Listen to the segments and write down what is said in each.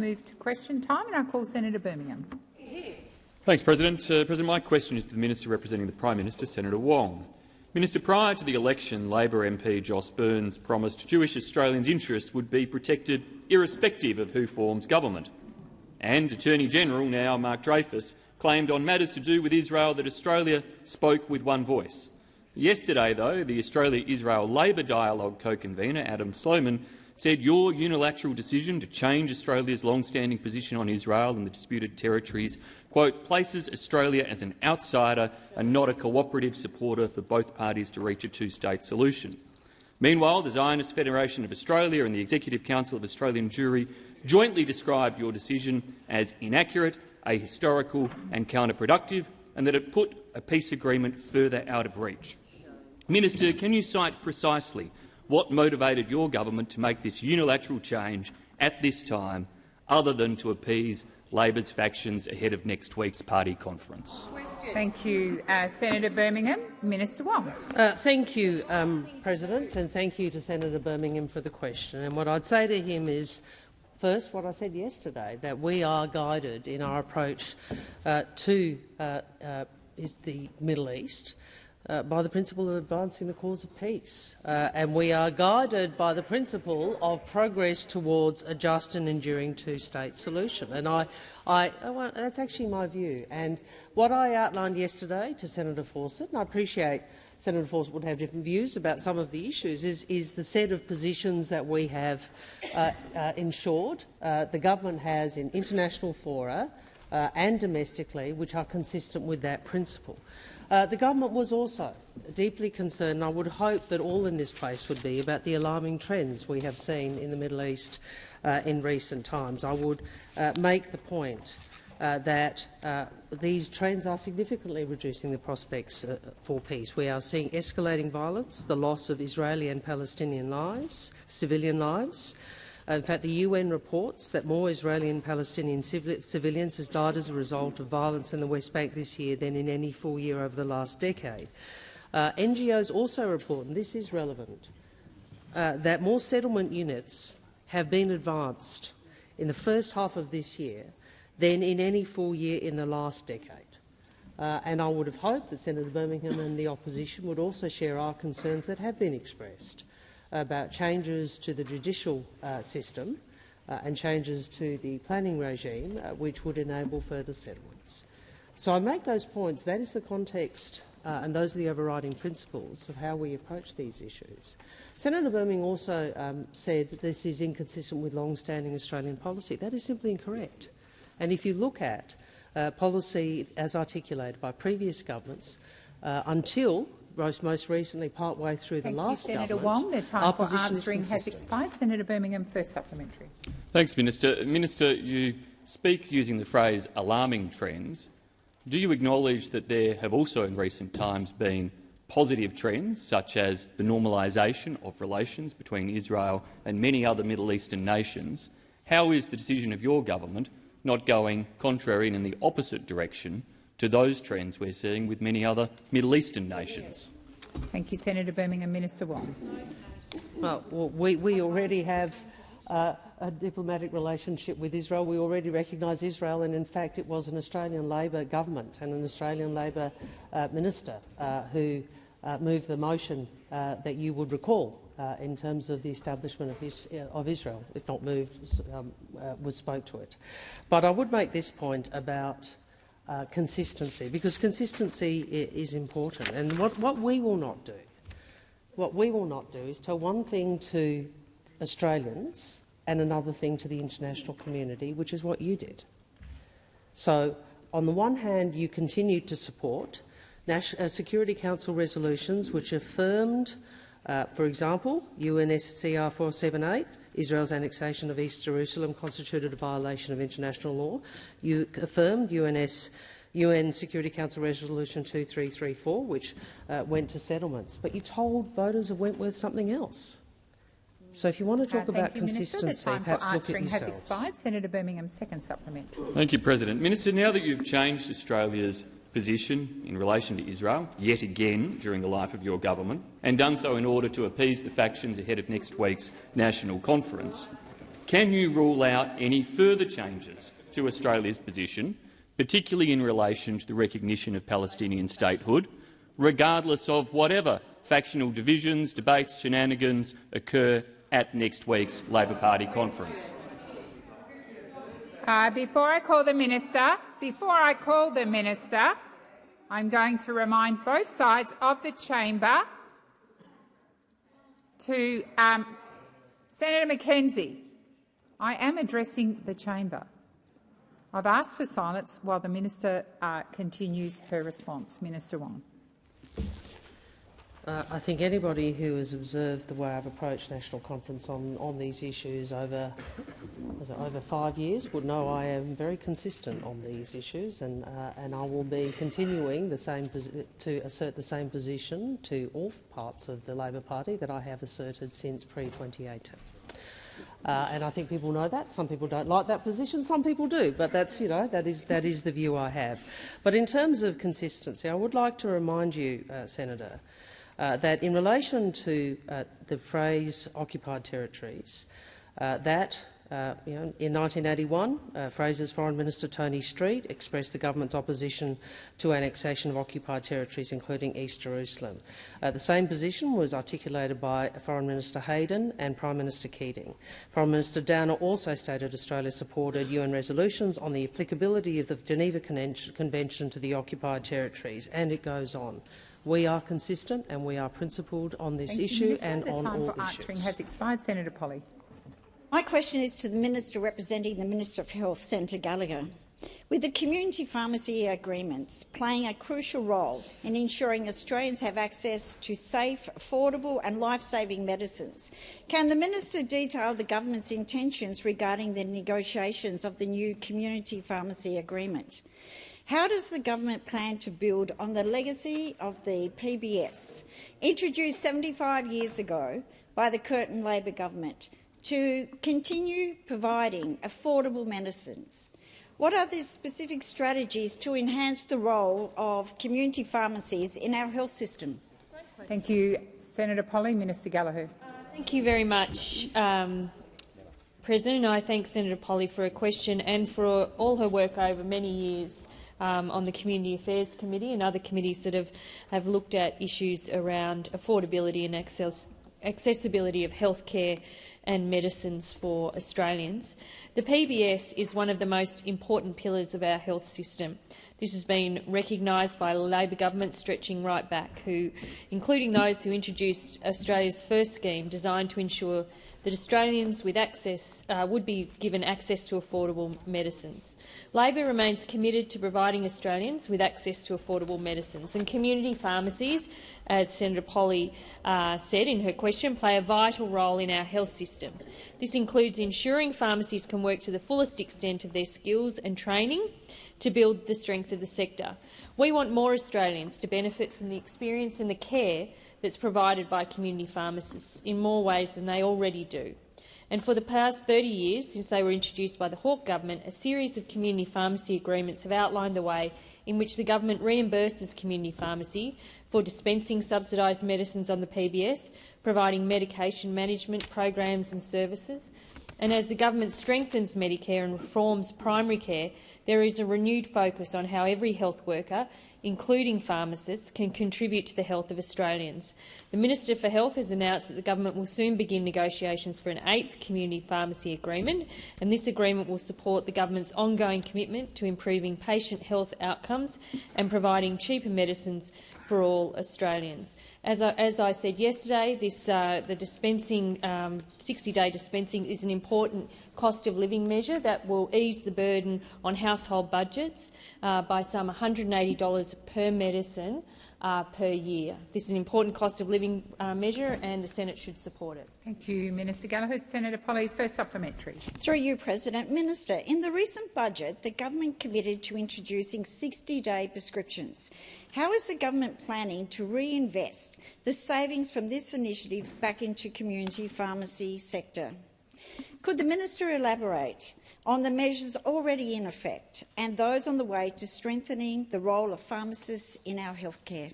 move to question time, and I call Senator Birmingham. Thanks, President. My question is to the Minister representing the Prime Minister, Senator Wong. Minister, prior to the election, Labor MP Joss Burns promised Jewish Australians' interests would be protected irrespective of who forms government. And Attorney-General, now Mark Dreyfus, claimed on matters to do with Israel that Australia spoke with one voice. Yesterday, though, the Australia-Israel Labor Dialogue co-convener, Adam Sloman, said your unilateral decision to change Australia's long-standing position on Israel and the disputed territories, quote, places Australia as an outsider and not a cooperative supporter for both parties to reach a two-state solution. Meanwhile, the Zionist Federation of Australia and the Executive Council of Australian Jewry jointly described your decision as inaccurate, ahistorical and counterproductive, and that it put a peace agreement further out of reach. Minister, can you cite precisely what motivated your government to make this unilateral change at this time, other than to appease Labor's factions ahead of next week's party conference? Thank you, Senator Birmingham. Minister Wong. Thank you, President, and thank you to Senator Birmingham for the question. And what I'd say to him is, first, what I said yesterday, that we are guided in our approach to the Middle East by the principle of advancing the cause of peace, and we are guided by the principle of progress towards a just and enduring two-state solution. And that's actually my view. And what I outlined yesterday to Senator Fawcett, and I appreciate Senator Fawcett would have different views about some of the issues, is the set of positions that we have ensured the government has in international fora and domestically, which are consistent with that principle. The government was also deeply concerned, and I would hope that all in this place would be, about the alarming trends we have seen in the Middle East in recent times. I would make the point that these trends are significantly reducing the prospects for peace. We are seeing escalating violence, the loss of Israeli and Palestinian lives, civilian lives. In fact, the UN reports that more Israeli and Palestinian civilians has died as a result of violence in the West Bank this year than in any full year over the last decade. NGOs also report, and this is relevant, that more settlement units have been advanced in the first half of this year than in any full year in the last decade. And I would have hoped that Senator Birmingham and the opposition would also share our concerns that have been expressed about changes to the judicial system and changes to the planning regime, which would enable further settlements. So I make those points. That is the context, and those are the overriding principles of how we approach these issues. Senator Birmingham also said that this is inconsistent with long-standing Australian policy. That is simply incorrect. And if you look at policy as articulated by previous governments until most recently partway through the last government. Senator Wong. The time for answering has expired. Senator Birmingham, first supplementary. Thanks, Minister. Minister, you speak using the phrase alarming trends. Do you acknowledge that there have also in recent times been positive trends, such as the normalisation of relations between Israel and many other Middle Eastern nations? How is the decision of your government not going contrary and in the opposite direction to those trends we're seeing with many other Middle Eastern nations? Thank you, Senator Birmingham. Minister Wong. Well, we already have a diplomatic relationship with Israel. We already recognise Israel, and in fact it was an Australian Labor government and an Australian Labor minister who moved the motion that you would recall in terms of the establishment of Israel, if not moved, spoke to it. But I would make this point about consistency, because consistency is important. And what we will not do, is tell one thing to Australians and another thing to the international community, which is what you did. So, on the one hand, you continued to support Security Council resolutions which affirmed, for example, UNSCR 478, Israel's annexation of East Jerusalem constituted a violation of international law. You affirmed UN Security Council Resolution 2334, which went to settlements. But you told voters of Wentworth something else. So if you want to talk about consistency, perhaps look at yourselves. Has expired. Senator Birmingham, second supplementary. Thank you, President. Minister, now that you've changed Australia's position in relation to Israel, yet again during the life of your government, and done so in order to appease the factions ahead of next week's national conference, can you rule out any further changes to Australia's position, particularly in relation to the recognition of Palestinian statehood, regardless of whatever factional divisions, debates, shenanigans occur at next week's Labor Party conference? Before I call the minister, I'm going to remind both sides of the chamber to Senator McKenzie. I am addressing the chamber. I've asked for silence while the minister continues her response. Minister Wong. I think anybody who has observed the way I've approached National Conference on these issues over 5 years would know I am very consistent on these issues, and I will be continuing to assert the same position to all parts of the Labor Party that I have asserted since pre-2018. And I think people know that. Some people don't like that position, some people do, but that's, that is the view I have. But in terms of consistency, I would like to remind you, Senator, that in relation to the phrase occupied territories, in 1981, Fraser's Foreign Minister Tony Street expressed the government's opposition to annexation of occupied territories, including East Jerusalem. The same position was articulated by Foreign Minister Hayden and Prime Minister Keating. Foreign Minister Downer also stated Australia supported UN resolutions on the applicability of the Geneva Convention to the occupied territories, and it goes on. We are consistent and we are principled on this issue and on all issues. The time for answering has expired. Senator Polley. My question is to the Minister representing the Minister of Health, Senator Gallagher. With the community pharmacy agreements playing a crucial role in ensuring Australians have access to safe, affordable and life-saving medicines, can the Minister detail the government's intentions regarding the negotiations of the new community pharmacy agreement? How does the government plan to build on the legacy of the PBS, introduced 75 years ago by the Curtin Labor government, to continue providing affordable medicines? What are the specific strategies to enhance the role of community pharmacies in our health system? Thank you, Senator Polley. Minister Gallagher. Thank you very much, President. I thank Senator Polley for a question and for all her work over many years on the Community Affairs Committee and other committees that have looked at issues around affordability and accessibility of healthcare and medicines for Australians. The PBS is one of the most important pillars of our health system. This has been recognised by the Labor government stretching right back, including those who introduced Australia's first scheme designed to ensure that Australians with access would be given access to affordable medicines. Labor remains committed to providing Australians with access to affordable medicines, and community pharmacies, as Senator Polley said in her question, play a vital role in our health system. This includes ensuring pharmacies can work to the fullest extent of their skills and training to build the strength of the sector. We want more Australians to benefit from the experience and the care that's provided by community pharmacists in more ways than they already do. And for the past 30 years, since they were introduced by the Hawke government, a series of community pharmacy agreements have outlined the way in which the government reimburses community pharmacy for dispensing subsidised medicines on the PBS, providing medication management programs and services. And as the government strengthens Medicare and reforms primary care, there is a renewed focus on how every health worker, including pharmacists, can contribute to the health of Australians. The Minister for Health has announced that the government will soon begin negotiations for an 8th community pharmacy agreement, and this agreement will support the government's ongoing commitment to improving patient health outcomes and providing cheaper medicines for all Australians. As I said yesterday, the dispensing 60-day dispensing is an important cost of living measure that will ease the burden on household budgets by some $180 per medicine per year. This is an important cost of living measure, and the Senate should support it. Thank you, Minister Gallagher. Senator Polley, first supplementary. Through you, President. Minister, in the recent budget, the government committed to introducing 60-day prescriptions. How is the government planning to reinvest the savings from this initiative back into community pharmacy sector? Could the minister elaborate on the measures already in effect and those on the way to strengthening the role of pharmacists in our healthcare?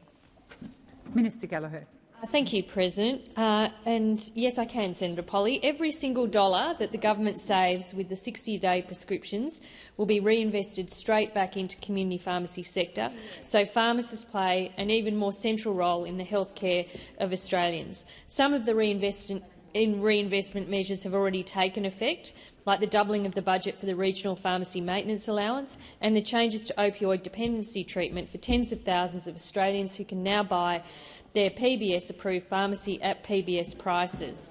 Minister Gallagher. Thank you, President. And yes, I can, Senator Polley. Every single dollar that the government saves with the 60-day prescriptions will be reinvested straight back into community pharmacy sector, so pharmacists play an even more central role in the healthcare of Australians. Some of the reinvestment measures have already taken effect, like the doubling of the budget for the regional pharmacy maintenance allowance and the changes to opioid dependency treatment for tens of thousands of Australians who can now buy their PBS-approved pharmacy at PBS prices.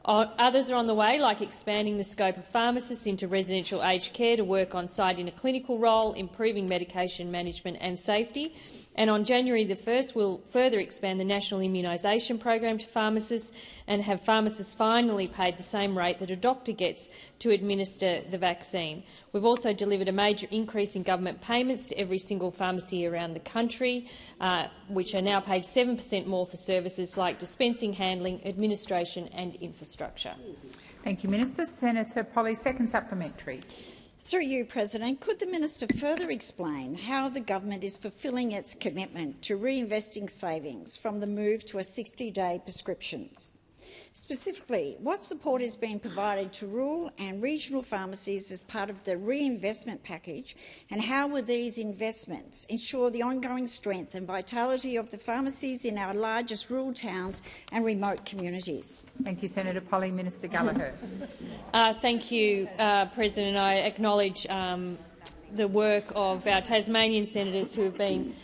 Others are on the way, like expanding the scope of pharmacists into residential aged care to work on site in a clinical role, improving medication management and safety. And on January the 1st, we'll further expand the national immunisation program to pharmacists and have pharmacists finally paid the same rate that a doctor gets to administer the vaccine. We've also delivered a major increase in government payments to every single pharmacy around the country, which are now paid 7% more for services like dispensing, handling, administration and infrastructure. Thank you, Minister. Senator Polley, second supplementary. Through you, President, could the minister further explain how the government is fulfilling its commitment to reinvesting savings from the move to a 60-day prescriptions? Specifically, what support is being provided to rural and regional pharmacies as part of the reinvestment package, and how will these investments ensure the ongoing strength and vitality of the pharmacies in our largest rural towns and remote communities? Thank you, Senator Polley. Minister Gallagher. Thank you, President. I acknowledge the work of our Tasmanian senators who have been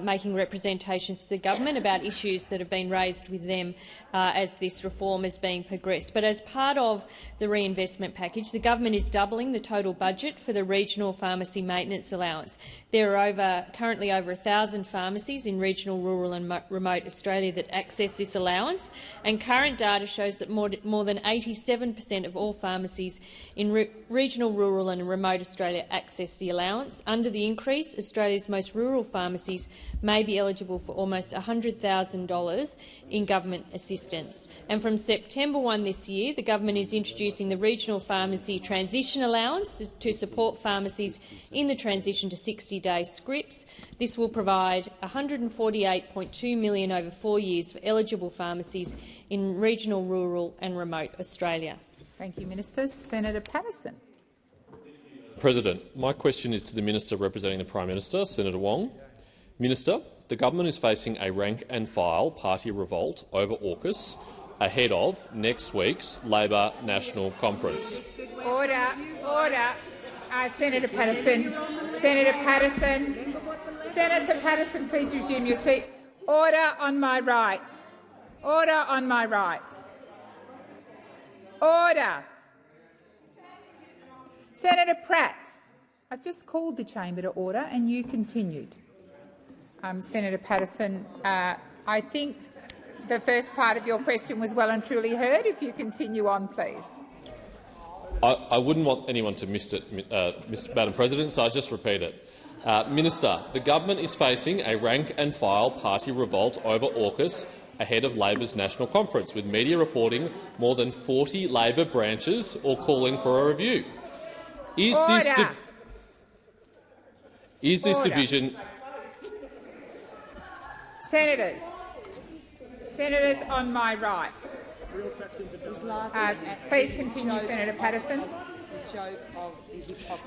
making representations to the government about issues that have been raised with them as this reform is being progressed. But as part of the reinvestment package, the government is doubling the total budget for the regional pharmacy maintenance allowance. There are currently over 1,000 pharmacies in regional, rural and remote Australia that access this allowance, and current data shows that more than 87% of all pharmacies in regional, rural and remote Australia access the allowance. Under the increase, Australia's most rural pharmacies may be eligible for almost $100,000 in government assistance. And from September 1 this year, the government is introducing the Regional Pharmacy Transition Allowance to support pharmacies in the transition to 60-day scripts. This will provide $148.2 million over 4 years for eligible pharmacies in regional, rural and remote Australia. Thank you, Minister. Senator Patterson. President, my question is to the Minister representing the Prime Minister, Senator Wong. Minister, the government is facing a rank-and-file party revolt over AUKUS ahead of next week's Labor National Conference. Order. Order. Senator Patterson. Senator Patterson. Senator Patterson, please resume your seat. Order on my right. Order on my right. Order. Senator Pratt, I've just called the chamber to order and you continued. Senator Patterson, I think the first part of your question was well and truly heard. If you continue on, please. I wouldn't want anyone to miss it, Madam President, so I'll just repeat it. Minister, the government is facing a rank-and-file party revolt over AUKUS ahead of Labor's National Conference, with media reporting more than 40 Labor branches all calling for a review. Is this division... Senators on my right. Please continue, Senator Patterson.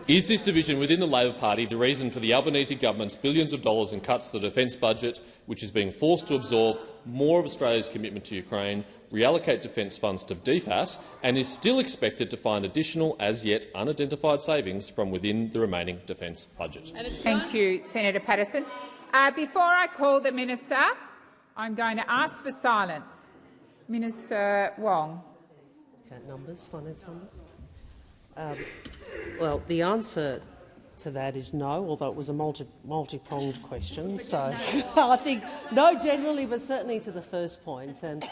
Is this division within the Labor Party the reason for the Albanese government's billions of dollars in cuts to the defence budget, which is being forced to absorb more of Australia's commitment to Ukraine, reallocate defence funds to DFAT, and is still expected to find additional, as yet unidentified savings from within the remaining defence budget? Thank you, Senator Patterson. Before I call the minister, I'm going to ask for silence. Minister Wong. Finance numbers. Well, the answer to that is no, although it was a multi-pronged question. So I think no generally, but certainly to the first point. And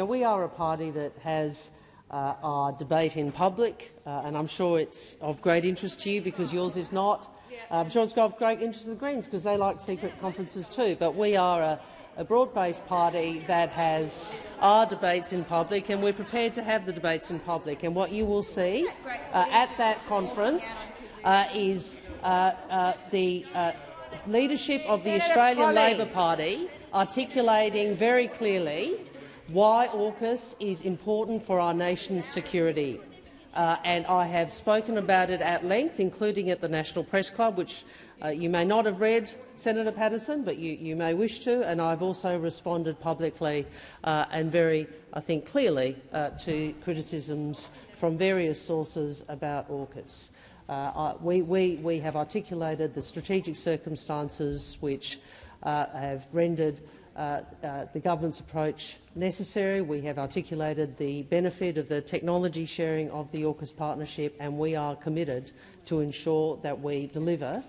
we are a party that has our debate in public, and I'm sure it's of great interest to you because yours is not. I'm sure it's of great interest to the Greens because they like secret conferences too. But we are a broad-based party that has our debates in public, and we're prepared to have the debates in public. And what you will see at that conference is the leadership of the Australian Labor Party articulating very clearly why AUKUS is important for our nation's security. And I have spoken about it at length, including at the National Press Club, which you may not have read, Senator Patterson, but you may wish to, and I've also responded publicly and very, I think, clearly to criticisms from various sources about AUKUS. We have articulated the strategic circumstances which have rendered the government's approach necessary. We have articulated the benefit of the technology sharing of the AUKUS partnership, and we are committed to ensure that we deliver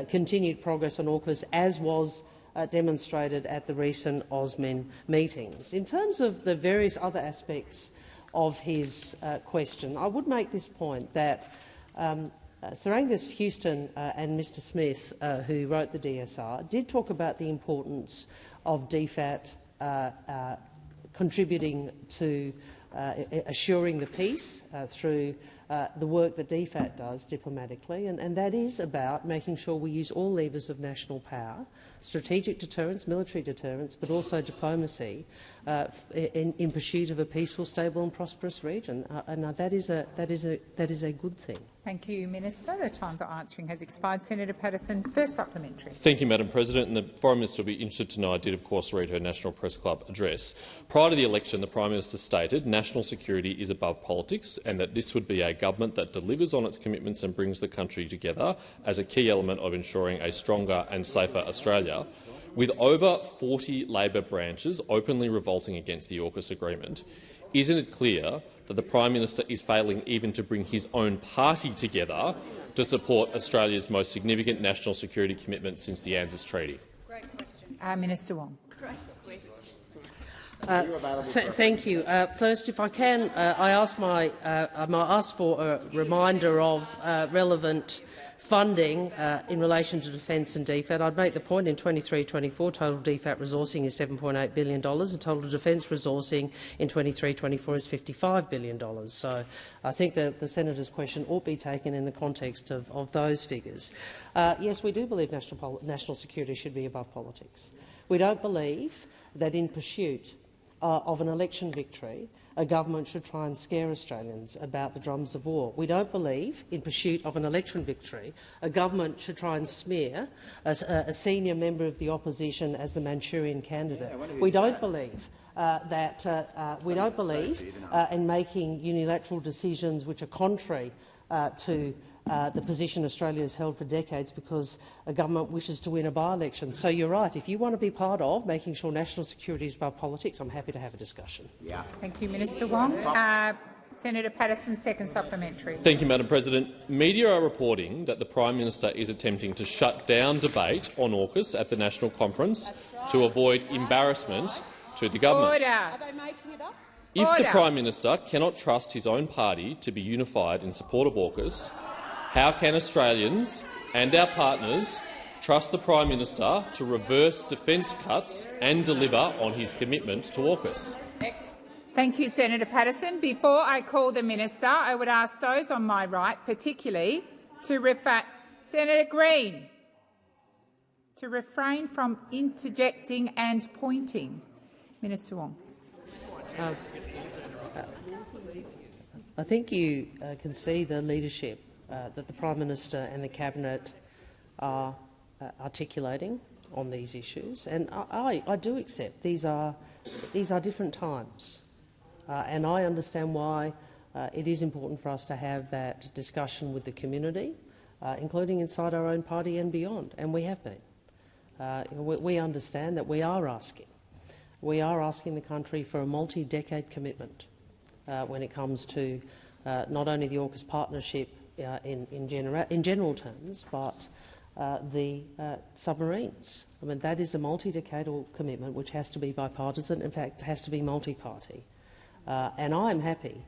continued progress on AUKUS, as was demonstrated at the recent AUSMIN meetings. In terms of the various other aspects of his question, I would make this point that Sir Angus Houston and Mr Smith, who wrote the DSR, did talk about the importance of DFAT contributing to assuring the peace through the work that DFAT does diplomatically, and that is about making sure we use all levers of national power, strategic deterrence, military deterrence, but also diplomacy in pursuit of a peaceful, stable and prosperous region. And that is a good thing. Thank you, Minister. The time for answering has expired. Senator Patterson, first supplementary. Thank you, Madam President. And the Foreign Minister will be interested to know I did, of course, read her National Press Club address. Prior to the election, the Prime Minister stated national security is above politics and that this would be a government that delivers on its commitments and brings the country together as a key element of ensuring a stronger and safer Australia. With over 40 Labor branches openly revolting against the AUKUS agreement, isn't it clear that the Prime Minister is failing even to bring his own party together to support Australia's most significant national security commitment since the ANZUS Treaty? Great question. Minister Wong. Thank you. First, if I can, I ask for a reminder of relevant funding in relation to defence and DFAT. I'd make the point in 23-24 total DFAT resourcing is $7.8 billion. The total defence resourcing in 23-24 is $55 billion. So I think the senator's question ought to be taken in the context of those figures. Yes, we do believe national security should be above politics. We don't believe that in pursuit of an election victory, a government should try and scare Australians about the drums of war. We don't believe, in pursuit of an election victory, a government should try and smear a senior member of the opposition as the Manchurian candidate. We don't believe in making unilateral decisions which are contrary to the position Australia has held for decades because a government wishes to win a by-election. So you're right. If you want to be part of making sure national security is above politics, I'm happy to have a discussion. Yeah. Thank you, Minister Wong. Senator Patterson, second supplementary. Thank you, Madam President. Media are reporting that the Prime Minister is attempting to shut down debate on AUKUS at the National Conference to avoid embarrassment to the government. Order. Are they making it up? If the Prime Minister cannot trust his own party to be unified in support of AUKUS, how can Australians and our partners trust the Prime Minister to reverse defence cuts and deliver on his commitment to AUKUS? Thank you, Senator Patterson. Before I call the minister, I would ask those on my right, particularly, to Senator Green, to refrain from interjecting and pointing. Minister Wong. I think you can see the leadership that the Prime Minister and the Cabinet are articulating on these issues, and I do accept these are different times, and I understand why it is important for us to have that discussion with the community, including inside our own party and beyond, and we have been. We understand that we are asking the country for a multi-decade commitment when it comes to not only the AUKUS partnership in general terms, but the submarines. I mean, that is a multi-decadal commitment which has to be bipartisan, in fact has to be multi-party. And I am happy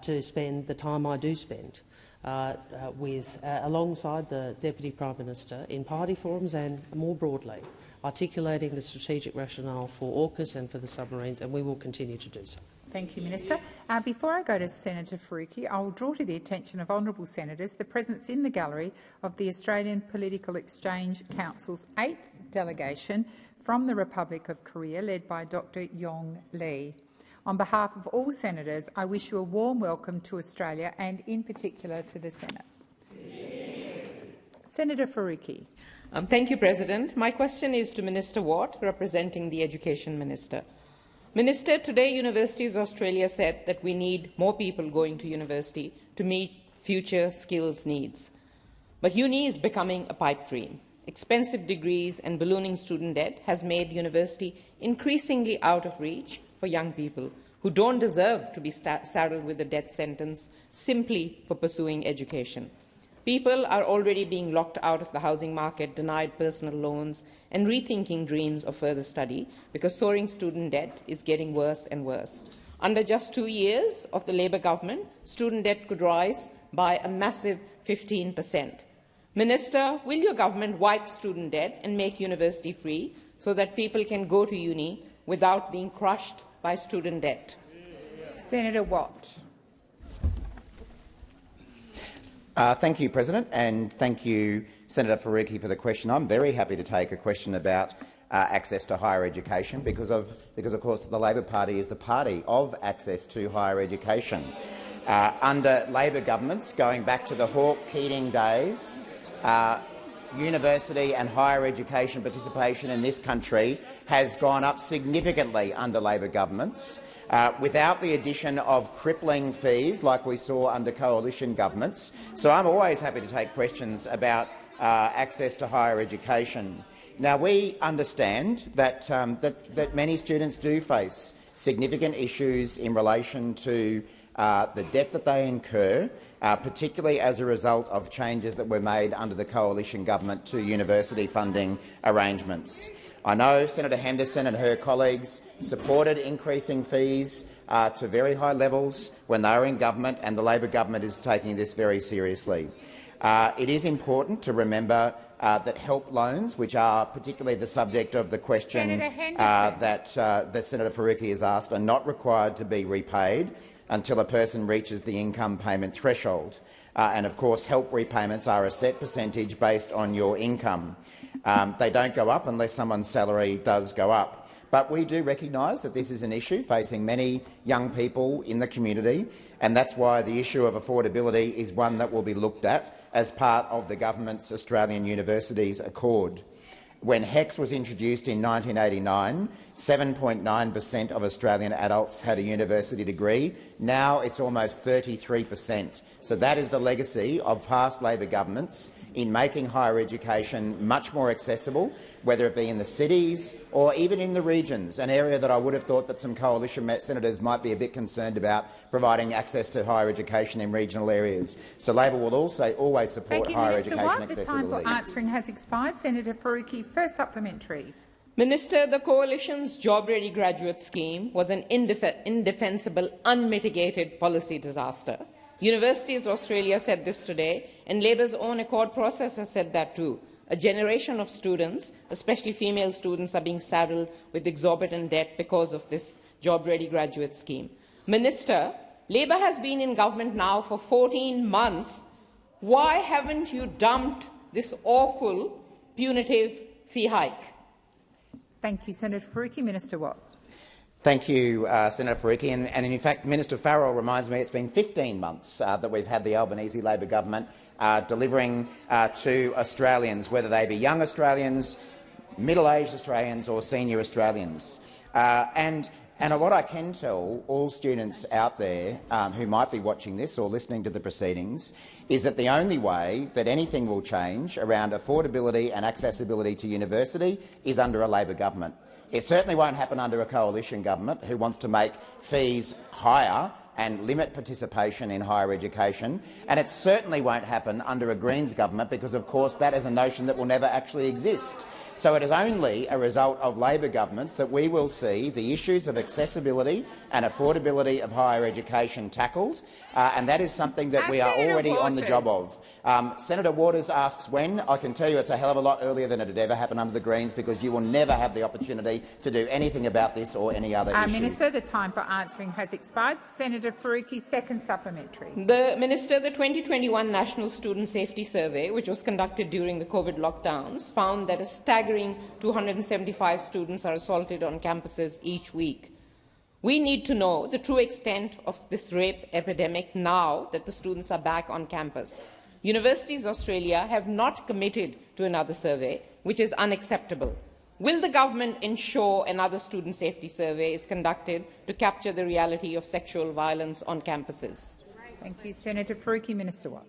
to spend the time I do spend alongside the Deputy Prime Minister in party forums and more broadly, articulating the strategic rationale for AUKUS and for the submarines, and we will continue to do so. Thank you, Minister. Before I go to Senator Faruqi, I will draw to the attention of honourable senators the presence in the gallery of the Australian Political Exchange Council's 8th delegation from the Republic of Korea, led by Dr Yong Lee. On behalf of all senators, I wish you a warm welcome to Australia and, in particular, to the Senate. Senator Faruqi. Thank you, President. My question is to Minister Watt, representing the Education Minister. Minister, today Universities Australia said that we need more people going to university to meet future skills needs. But uni is becoming a pipe dream. Expensive degrees and ballooning student debt has made university increasingly out of reach for young people who don't deserve to be saddled with a death sentence simply for pursuing education. People are already being locked out of the housing market, denied personal loans, and rethinking dreams of further study because soaring student debt is getting worse and worse. Under just 2 years of the Labor government, student debt could rise by a massive 15%. Minister, will your government wipe student debt and make university free so that people can go to uni without being crushed by student debt? Senator Watt. Thank you, President, and thank you, Senator Faruqi, for the question. I'm very happy to take a question about access to higher education because, of course, the Labor Party is the party of access to higher education. Under Labor governments, going back to the Hawke-Keating days, university and higher education participation in this country has gone up significantly under Labor governments. Without the addition of crippling fees like we saw under coalition governments. So I'm always happy to take questions about access to higher education. Now, we understand that, that many students do face significant issues in relation to the debt that they incur, particularly as a result of changes that were made under the coalition government to university funding arrangements. I know Senator Henderson and her colleagues supported increasing fees to very high levels when they were in government, and the Labor government is taking this very seriously. It is important to remember that help loans, which are particularly the subject of the question that Senator Faruqi has asked, are not required to be repaid until a person reaches the income payment threshold. And, of course, help repayments are a set percentage based on your income. They don't go up unless someone's salary does go up. But we do recognise that this is an issue facing many young people in the community, and that's why the issue of affordability is one that will be looked at as part of the government's Australian Universities Accord. When HECS was introduced in 1989, 7.9% of Australian adults had a university degree. Now it's almost 33%. So that is the legacy of past Labor governments in making higher education much more accessible, whether it be in the cities or even in the regions, an area that I would have thought that some coalition senators might be a bit concerned about, providing access to higher education in regional areas. So Labor will also always support higher education accessibility. The time for answering has expired. Senator Faruqi, first supplementary. Minister, the Coalition's Job-Ready Graduate Scheme was an indefensible, unmitigated policy disaster. Universities Australia said this today, and Labor's own Accord process has said that too. A generation of students, especially female students, are being saddled with exorbitant debt because of this Job-Ready Graduate Scheme. Minister, Labor has been in government now for 14 months. Why haven't you dumped this awful, punitive fee hike? Thank you, Senator Faruqi. Minister Watt. Thank you, Senator Faruqi. And in fact, Minister Farrell reminds me it's been 15 months that we've had the Albanese Labor government delivering to Australians, whether they be young Australians, middle-aged Australians or senior Australians. And what I can tell all students out there who might be watching this or listening to the proceedings is that the only way that anything will change around affordability and accessibility to university is under a Labor government. It certainly won't happen under a coalition government who wants to make fees higher and limit participation in higher education, and it certainly won't happen under a Greens government because, of course, that is a notion that will never actually exist. So it is only a result of Labor governments that we will see the issues of accessibility and affordability of higher education tackled, and that is something that we are already on the job of. Senator Waters asks when. I can tell you it's a hell of a lot earlier than it had ever happened under the Greens, because you will never have the opportunity to do anything about this or any other issue. Minister, the time for answering has expired. Senator Senator Faruqi, second supplementary. The 2021 National Student Safety Survey, which was conducted during the COVID lockdowns, found that a staggering 275 students are assaulted on campuses each week. We need to know the true extent of this rape epidemic now that the students are back on campus. Universities Australia have not committed to another survey, which is unacceptable. Will the government ensure another student safety survey is conducted to capture the reality of sexual violence on campuses? Thank you, Senator Faruqi. Minister Watt.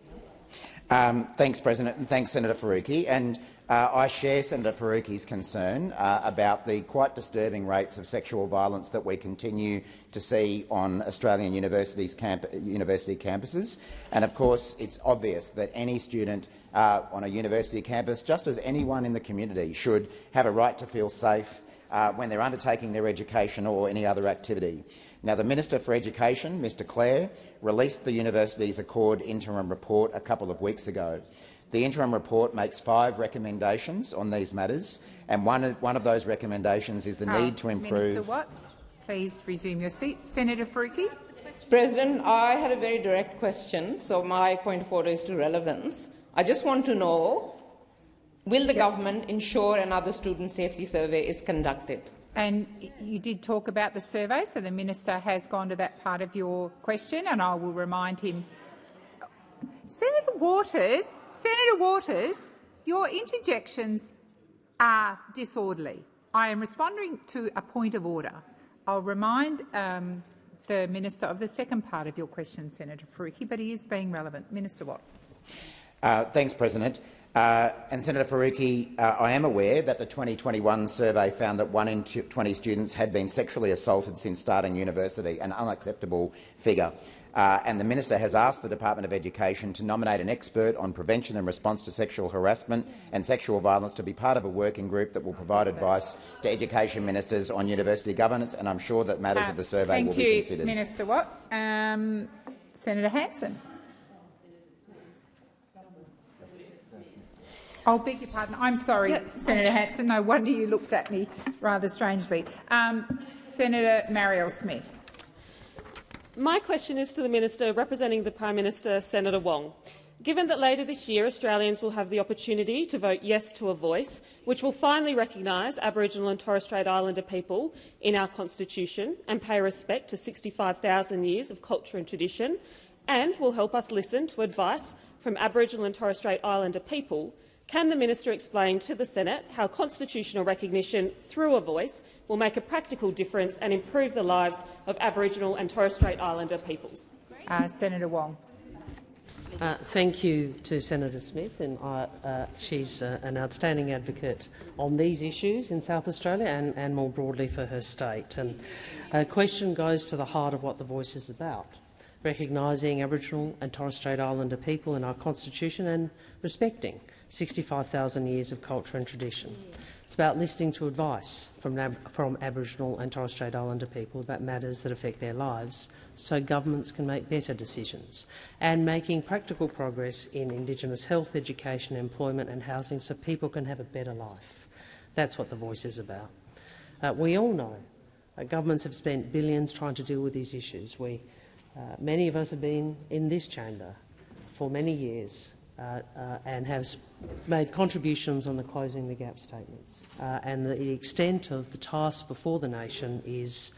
Thanks, President, and thanks, Senator Faruqi. And I share Senator Faruqi's concern about the quite disturbing rates of sexual violence that we continue to see on Australian university campuses. And of course, it's obvious that any student on a university campus, just as anyone in the community, should have a right to feel safe when they're undertaking their education or any other activity. Now, the Minister for Education, Mr Clare, released the Universities Accord interim report a couple of weeks ago. The interim report makes 5 recommendations on these matters, and one of those recommendations is the need to improve— Minister Watt, please resume your seat. Senator Faruqi. President, I had a very direct question, so my point of order is to relevance. I just want to know, will the government ensure another student safety survey is conducted? And you did talk about the survey, so the minister has gone to that part of your question, and I will remind him. Senator Waters, your interjections are disorderly. I am responding to a point of order. I'll remind the minister of the second part of your question, Senator Faruqi, but he is being relevant. Minister Watt. Thanks, President. And Senator Faruqi, I am aware that the 2021 survey found that 1 in 20 students had been sexually assaulted since starting university, an unacceptable figure. And the minister has asked the Department of Education to nominate an expert on prevention and response to sexual harassment and sexual violence to be part of a working group that will provide advice to education ministers on university governance, and I'm sure that matters of the survey will be considered. Thank you, Minister Watt. Senator Hanson. Oh, beg your pardon. I'm sorry, Senator Hanson. No wonder you looked at me rather strangely. Senator Marielle Smith. My question is to the Minister representing the Prime Minister, Senator Wong. Given that later this year Australians will have the opportunity to vote yes to a voice, which will finally recognise Aboriginal and Torres Strait Islander people in our Constitution and pay respect to 65,000 years of culture and tradition, and will help us listen to advice from Aboriginal and Torres Strait Islander people, can the Minister explain to the Senate how constitutional recognition through a voice will make a practical difference and improve the lives of Aboriginal and Torres Strait Islander peoples? Senator Wong. Thank you to Senator Smith, and she's an outstanding advocate on these issues in South Australia and more broadly for her state. And a question goes to the heart of what the voice is about, recognising Aboriginal and Torres Strait Islander people in our Constitution and respecting 65,000 years of culture and tradition. It's about listening to advice from Aboriginal and Torres Strait Islander people about matters that affect their lives so governments can make better decisions, and making practical progress in Indigenous health, education, employment and housing so people can have a better life. That's what the voice is about. We all know governments have spent billions trying to deal with these issues. Many of us have been in this chamber for many years and have made contributions on the Closing the Gap statements. And the extent of the task before the nation is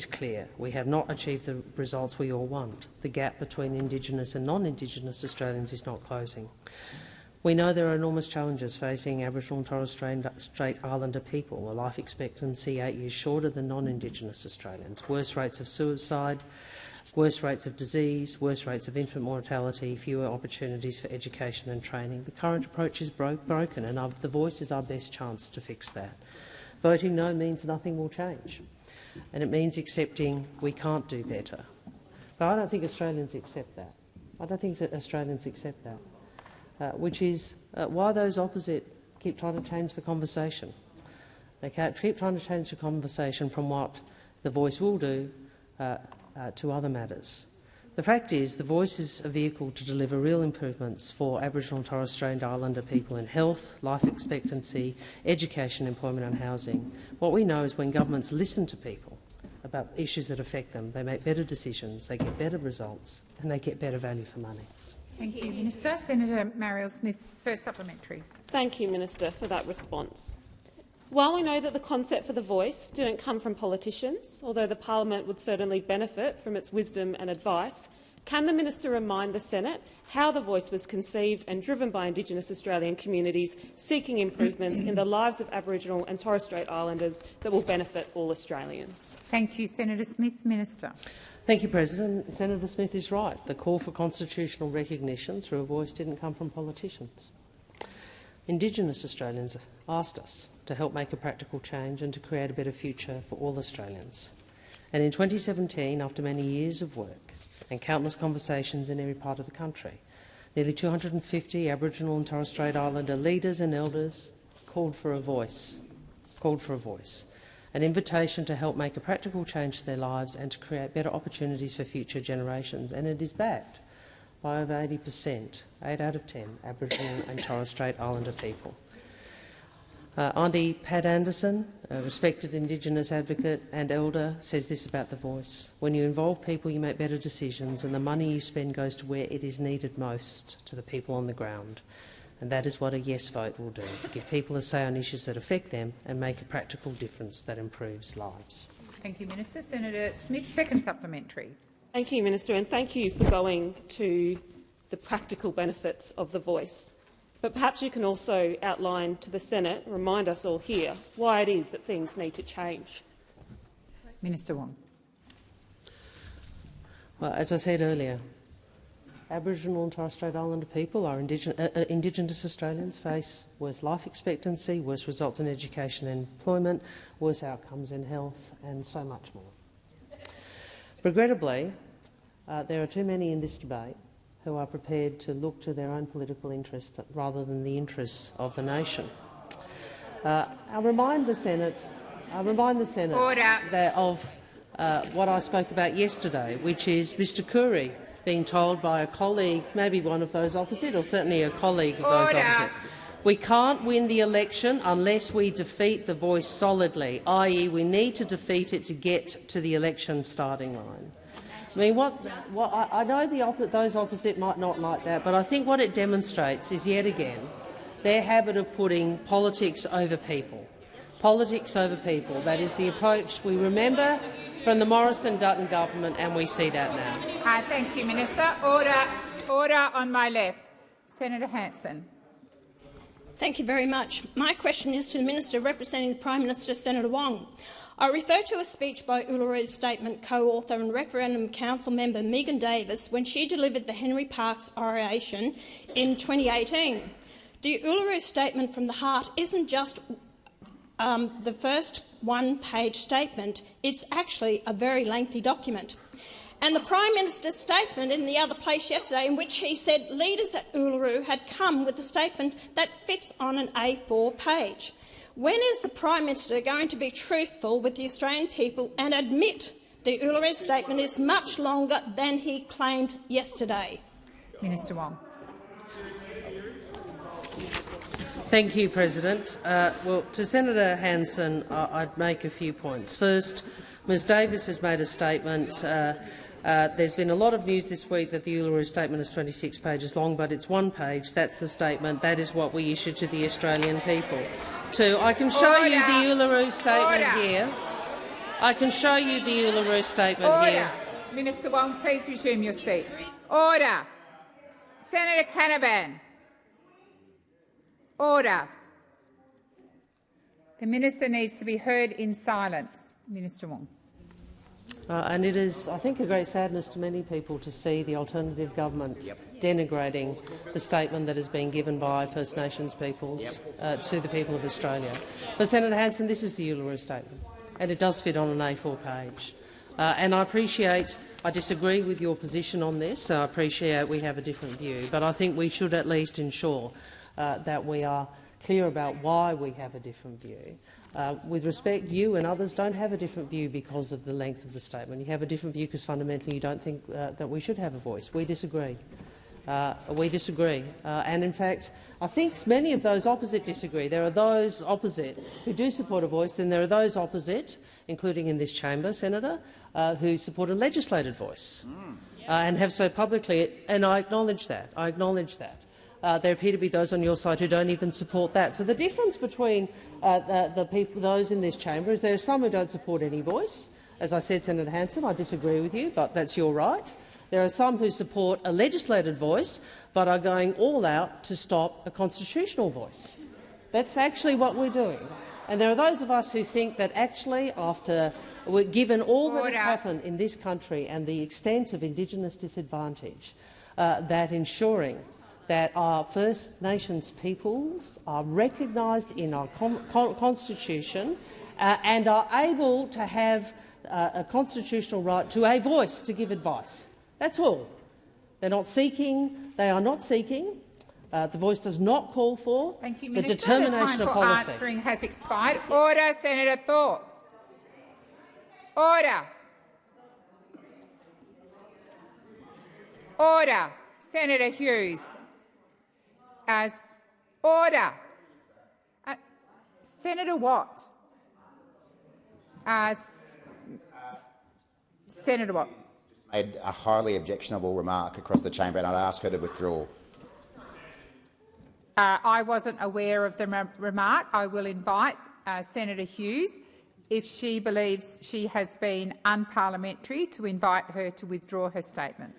clear. We have not achieved the results we all want. The gap between Indigenous and non-Indigenous Australians is not closing. We know there are enormous challenges facing Aboriginal and Torres Strait Islander people, a life expectancy 8 years shorter than non-Indigenous Australians, worse rates of suicide, worse rates of disease, worse rates of infant mortality, fewer opportunities for education and training. The current approach is broken, and the voice is our best chance to fix that. Voting no means nothing will change, and it means accepting we can't do better. But I don't think Australians accept that. I don't think Australians accept that, which is why those opposite keep trying to change the conversation. They keep trying to change the conversation from what the voice will do to other matters. The fact is, the voice is a vehicle to deliver real improvements for Aboriginal and Torres Strait Islander people in health, life expectancy, education, employment and housing. What we know is when governments listen to people, about issues that affect them. They make better decisions, they get better results, and they get better value for money. Thank you, Minister. Senator Marielle Smith, first supplementary. Thank you, Minister, for that response. While we know that the concept for the voice didn't come from politicians, although the parliament would certainly benefit from its wisdom and advice, can the minister remind the Senate how the voice was conceived and driven by Indigenous Australian communities seeking improvements in the lives of Aboriginal and Torres Strait Islanders that will benefit all Australians? Thank you, Senator Smith. Minister. Thank you, President. Senator Smith is right. The call for constitutional recognition through a voice didn't come from politicians. Indigenous Australians asked us to help make a practical change and to create a better future for all Australians. And in 2017, after many years of work and countless conversations in every part of the country, nearly 250 Aboriginal and Torres Strait Islander leaders and elders called for a voice, an invitation to help make a practical change to their lives and to create better opportunities for future generations. And it is backed by over 80%, 8 out of 10, Aboriginal and Torres Strait Islander people. Auntie Pat Anderson, a respected Indigenous advocate and elder, says this about the voice. When you involve people, you make better decisions, and the money you spend goes to where it is needed most, to the people on the ground. And that is what a yes vote will do, to give people a say on issues that affect them and make a practical difference that improves lives. Thank you, Minister. Senator Smith, second supplementary. Thank you, Minister, and thank you for going to the practical benefits of the voice. But perhaps you can also outline to the Senate, remind us all here, why it is that things need to change. Minister Wong. Well, as I said earlier, Aboriginal and Torres Strait Islander people, Indigenous Australians, face worse life expectancy, worse results in education and employment, worse outcomes in health, and so much more. Regrettably, there are too many in this debate who are prepared to look to their own political interests rather than the interests of the nation. I'll remind the Senate of what I spoke about yesterday, which is Mr Koori being told by a colleague, maybe one of those opposite, or certainly a colleague of those opposite, we can't win the election unless we defeat the voice solidly, i.e. we need to defeat it to get to the election starting line. I mean, I know those opposite might not like that, but I think what it demonstrates is, yet again, their habit of putting politics over people. Politics over people. That is the approach we remember from the Morrison-Dutton government, and we see that now. Thank you, Minister. Order on my left. Senator Hanson. Thank you very much. My question is to the Minister representing the Prime Minister, Senator Wong. I refer to a speech by Uluru Statement co-author and Referendum Council member Megan Davis when she delivered the Henry Parkes oration in 2018. The Uluru Statement from the Heart isn't just the first one-page statement, it's actually a very lengthy document. And the Prime Minister's statement in the other place yesterday, in which he said leaders at Uluru had come with a statement that fits on an A4 page. When is the Prime Minister going to be truthful with the Australian people and admit the Uluru Statement is much longer than he claimed yesterday? Minister Wong. Thank you, President. Well, to Senator Hanson, I'd make a few points. First, Ms Davis has made a statement. There's been a lot of news this week that the Uluru Statement is 26 pages long, but it's one page. That's the statement. That is what we issued to the Australian people. Two, I can show you the Uluru Statement here. I can show you the Uluru Statement here. Minister Wong, please resume your seat. Order. Senator Canavan. Order. The minister needs to be heard in silence. Minister Wong. And it is, I think, a great sadness to many people to see the alternative government denigrating the statement that has been given by First Nations peoples to the people of Australia. But, Senator Hanson, this is the Uluru Statement, and it does fit on an A4 page. And I disagree with your position on this. I appreciate we have a different view, but I think we should at least ensure that we are clear about why we have a different view. With respect, you and others don't have a different view because of the length of the statement. You have a different view because fundamentally you don't think that we should have a voice. We disagree. We disagree. And in fact, I think many of those opposite disagree. There are those opposite who do support a voice, then there are those opposite, including in this chamber, Senator, who support a legislated voice and have so publicly, and I acknowledge that. I acknowledge that. There appear to be those on your side who don't even support that. So the difference between the people, those in this chamber, is there are some who don't support any voice. As I said, Senator Hanson, I disagree with you, but that's your right. There are some who support a legislated voice but are going all out to stop a constitutional voice. That's actually what we're doing. And there are those of us who think that actually, given all that has happened in this country and the extent of Indigenous disadvantage, that ensuring that our First Nations peoples are recognised in our constitution and are able to have a constitutional right to a voice to give advice. That's all. They are not seeking. The voice does not call for the determination of policy. The time for answering has expired. Order, Senator Thorpe. Order. Order. Senator Hughes. Order. Senator Watt. Senator Watt. Made a highly objectionable remark across the chamber, and I'd ask her to withdraw. I wasn't aware of the remark. I will invite Senator Hughes, if she believes she has been unparliamentary, to invite her to withdraw her statement.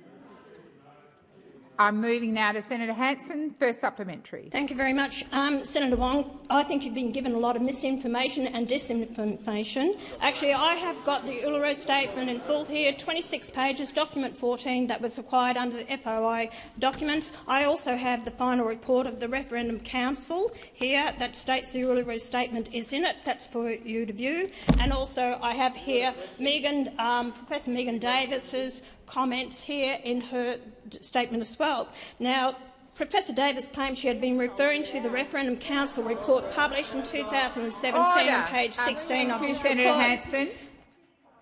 I'm moving now to Senator Hanson, first supplementary. Thank you very much. Senator Wong, I think you've been given a lot of misinformation and disinformation. Actually, I have got the Uluru Statement in full here, 26 pages, document 14, that was acquired under the FOI documents. I also have the final report of the Referendum Council here that states the Uluru Statement is in it. That's for you to view. And also I have here Professor Megan Davis's comments here in her statement as well. Now, Professor Davis claimed she had been referring to the Referendum Council report published in 2017 on page 16 of this Senator report. Hanson.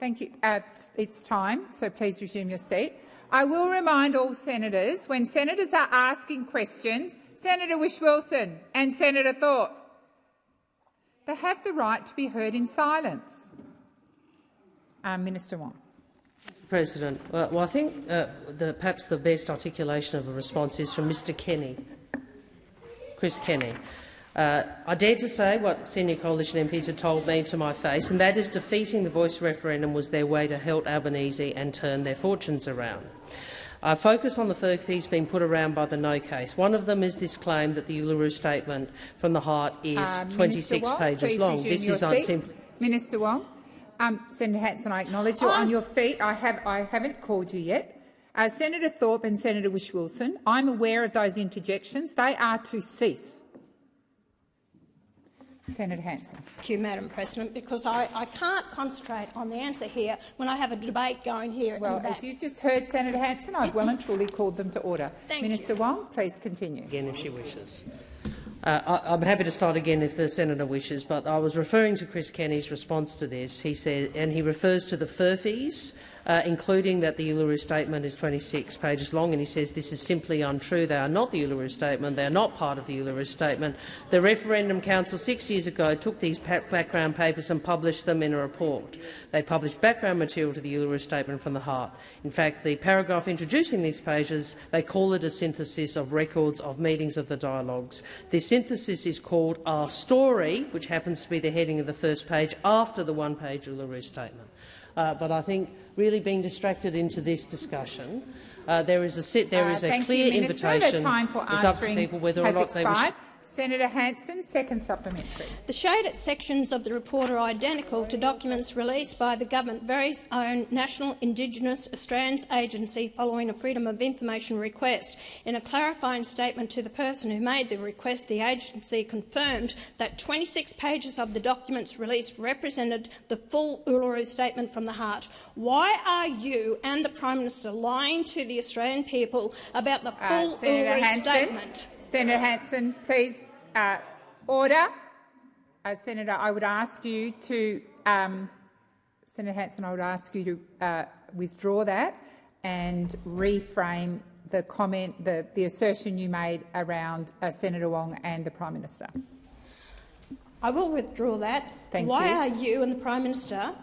Thank you. It's time, so please resume your seat. I will remind all senators, when senators are asking questions, Senator Whish-Wilson and Senator Thorpe, they have the right to be heard in silence. Minister Wong. President, well, I think perhaps the best articulation of a response is from Mr Kenny, Chris Kenny. I dare to say what senior coalition MPs have told me to my face, and that is defeating the Voice referendum was their way to help Albanese and turn their fortunes around. I focus on the fees being put around by the No case. One of them is this claim that the Uluru Statement from the Heart is 26 pages long. This is unsimple. Minister Wong. Senator Hanson, I acknowledge you. On your feet, I haven't called you yet. Senator Thorpe and Senator Whish-Wilson, I'm aware of those interjections. They are to cease. Senator Hanson. Thank you, Madam President, because I can't concentrate on the answer here when I have a debate going here. Well, in the back. as you've just heard, Senator Hanson, I've well and truly called them to order. Minister Wong, please continue. Again, if she wishes. I'm happy to start again if the senator wishes, but I was referring to Chris Kenny's response to this. He said, and he refers to the fees, including that the Uluru Statement is 26 pages long, and he says this is simply untrue. They are not the Uluru Statement. They are not part of the Uluru Statement. The Referendum Council 6 years ago took these background papers and published them in a report. They published background material to the Uluru Statement from the Heart. In fact, the paragraph introducing these pages, they call it a synthesis of records of meetings of the dialogues. This synthesis is called Our Story, which happens to be the heading of the first page after the one-page Uluru Statement. But I think really being distracted into this discussion, there is a clear invitation. It's up to people whether or not they wish. Senator Hanson, second supplementary. The shaded sections of the report are identical to documents released by the government's very own National Indigenous Australians Agency following a Freedom of Information request. In a clarifying statement to the person who made the request, the agency confirmed that 26 pages of the documents released represented the full Uluru Statement from the Heart. Why are you and the Prime Minister lying to the Australian people about the full Uluru Statement? Senator Hanson, please order. Senator, I would ask you to Senator Hanson, I would ask you to withdraw that and reframe the comment, the assertion you made around Senator Wong and the Prime Minister. I will withdraw that. Thank Why you. are you and the Prime Minister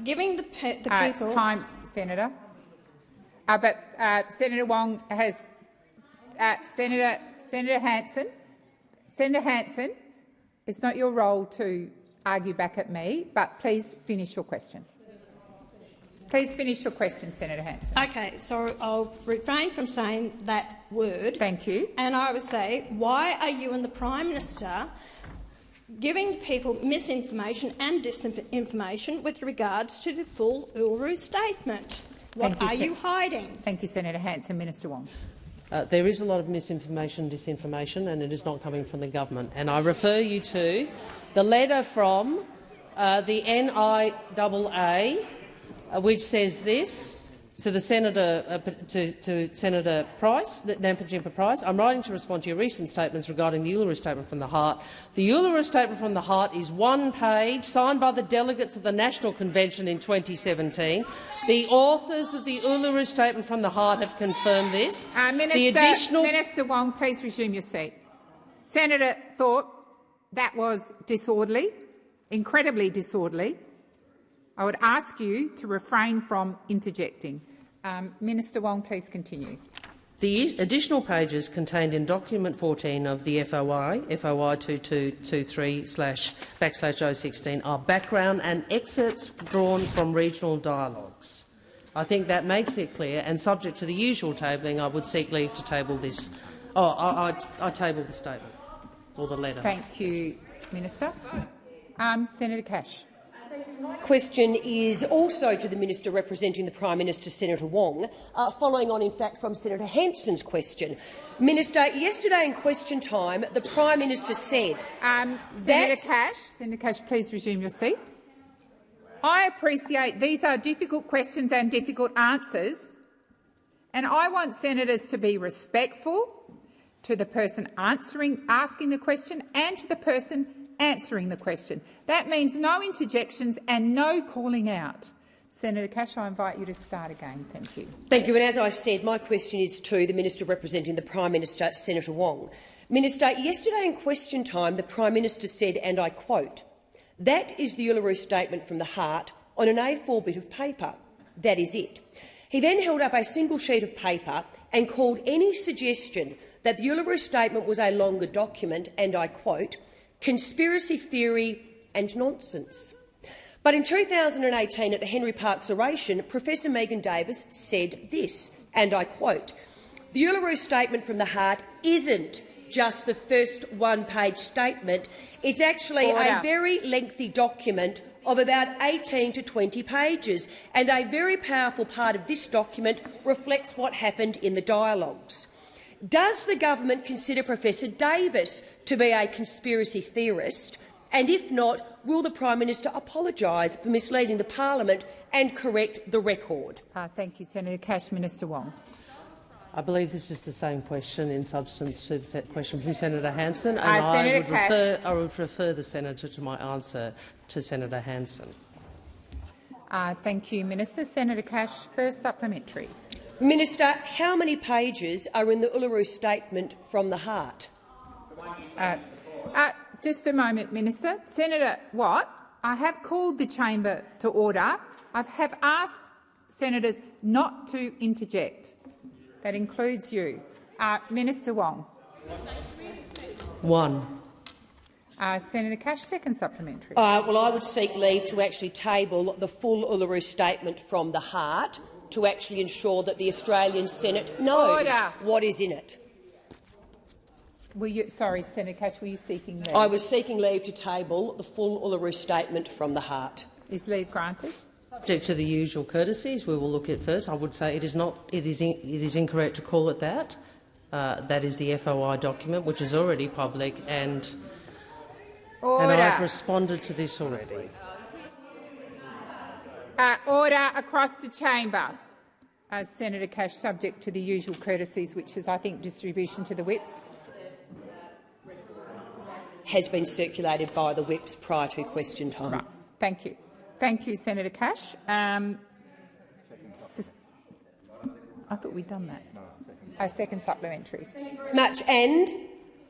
giving the people— It's time, Senator. Senator Wong has Senator Hanson. Senator Hanson, it's not your role to argue back at me, but please finish your question. Please finish your question, Senator Hanson. Okay, so I'll refrain from saying that word. Thank you. And I would say, why are you and the Prime Minister giving people misinformation and disinformation with regards to the full Uluru Statement? What are you hiding? Thank you, Senator Hanson. Minister Wong. There is a lot of misinformation, disinformation, and it is not coming from the government. And I refer you to the letter from the NIAA, which says this to the Senator to Senator Price, Nampijinpa Price. I'm writing to respond to your recent statements regarding the Uluru Statement from the Heart. The Uluru Statement from the Heart is one page, signed by the delegates of the National Convention in 2017. The authors of the Uluru Statement from the Heart have confirmed this. Minister Wong, please resume your seat. Senator thought that was disorderly, incredibly disorderly. I would ask you to refrain from interjecting. Minister Wong, please continue. The additional pages contained in document 14 of the FOI 2223/016, are background and excerpts drawn from regional dialogues. I think that makes it clear, and subject to the usual tabling, I would seek leave to table this. I table the statement or the letter. Thank you, Minister. Senator Cash. My question is also to the Minister representing the Prime Minister, Senator Wong, following on, in fact, from Senator Hanson's question. Minister, yesterday in question time, the Prime Minister said Senator Cash, please resume your seat. I appreciate these are difficult questions and difficult answers, and I want senators to be respectful to the person asking the question and to the person answering the question. That means no interjections and no calling out. Senator Cash, I invite you to start again. Thank you. Thank you. And as I said, my question is to the Minister representing the Prime Minister, Senator Wong. Minister, yesterday in question time, the Prime Minister said, and I quote, "That is the Uluru Statement from the Heart on an A4 bit of paper. That is it." He then held up a single sheet of paper and called any suggestion that the Uluru Statement was a longer document, and I quote, "conspiracy theory and nonsense." But in 2018, at the Henry Parkes oration, Professor Megan Davis said this, and I quote, "The Uluru Statement from the Heart isn't just the first one-page statement. It's actually a very lengthy document of about 18 to 20 pages, and a very powerful part of this document reflects what happened in the dialogues." Does the government consider Professor Davis to be a conspiracy theorist? And if not, will the Prime Minister apologise for misleading the parliament and correct the record? Thank you, Senator Cash. Minister Wong. I believe this is the same question in substance to the question from Senator Hanson, and I would refer the senator to my answer to Senator Hanson. Thank you, Minister. Senator Cash, first supplementary. Minister, how many pages are in the Uluru Statement from the Heart? Just a moment, Minister. Senator Watt, I have called the chamber to order. I have asked senators not to interject. That includes you. Minister Wong. One. Senator Cash, second supplementary. Well, I would seek leave to actually table the full Uluru Statement from the Heart to actually ensure that the Australian Senate knows what is in it. Sorry, Senator Cash, were you seeking leave? I was seeking leave to table the full Uluru Statement from the Heart. Is leave granted? Subject to the usual courtesies, we will look at first. I would say it is not. It is incorrect to call it that. That is the FOI document, which is already public, and I've responded to this already. Order across the chamber. Senator Cash, subject to the usual courtesies, which is, I think, distribution to the whips. Has been circulated by the whips prior to question time. Right. Thank you. Thank you, Senator Cash. I thought we'd done A second supplementary. Much, and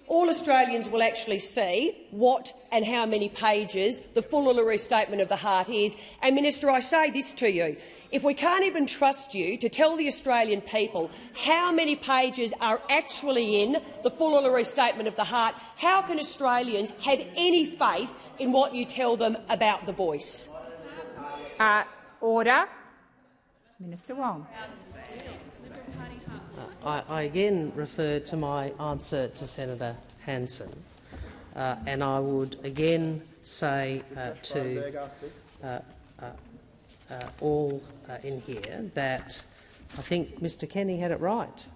all Australians will actually see what and how many pages the full Uluru Statement of the Heart is. And, Minister, I say this to you. If we can't even trust you to tell the Australian people how many pages are actually in the full Uluru Statement of the Heart, how can Australians have any faith in what you tell them about the Voice? Order. Minister Wong. I again refer to my answer to Senator Hanson, and I would again say to all in here that I think Mr Kenny had it right.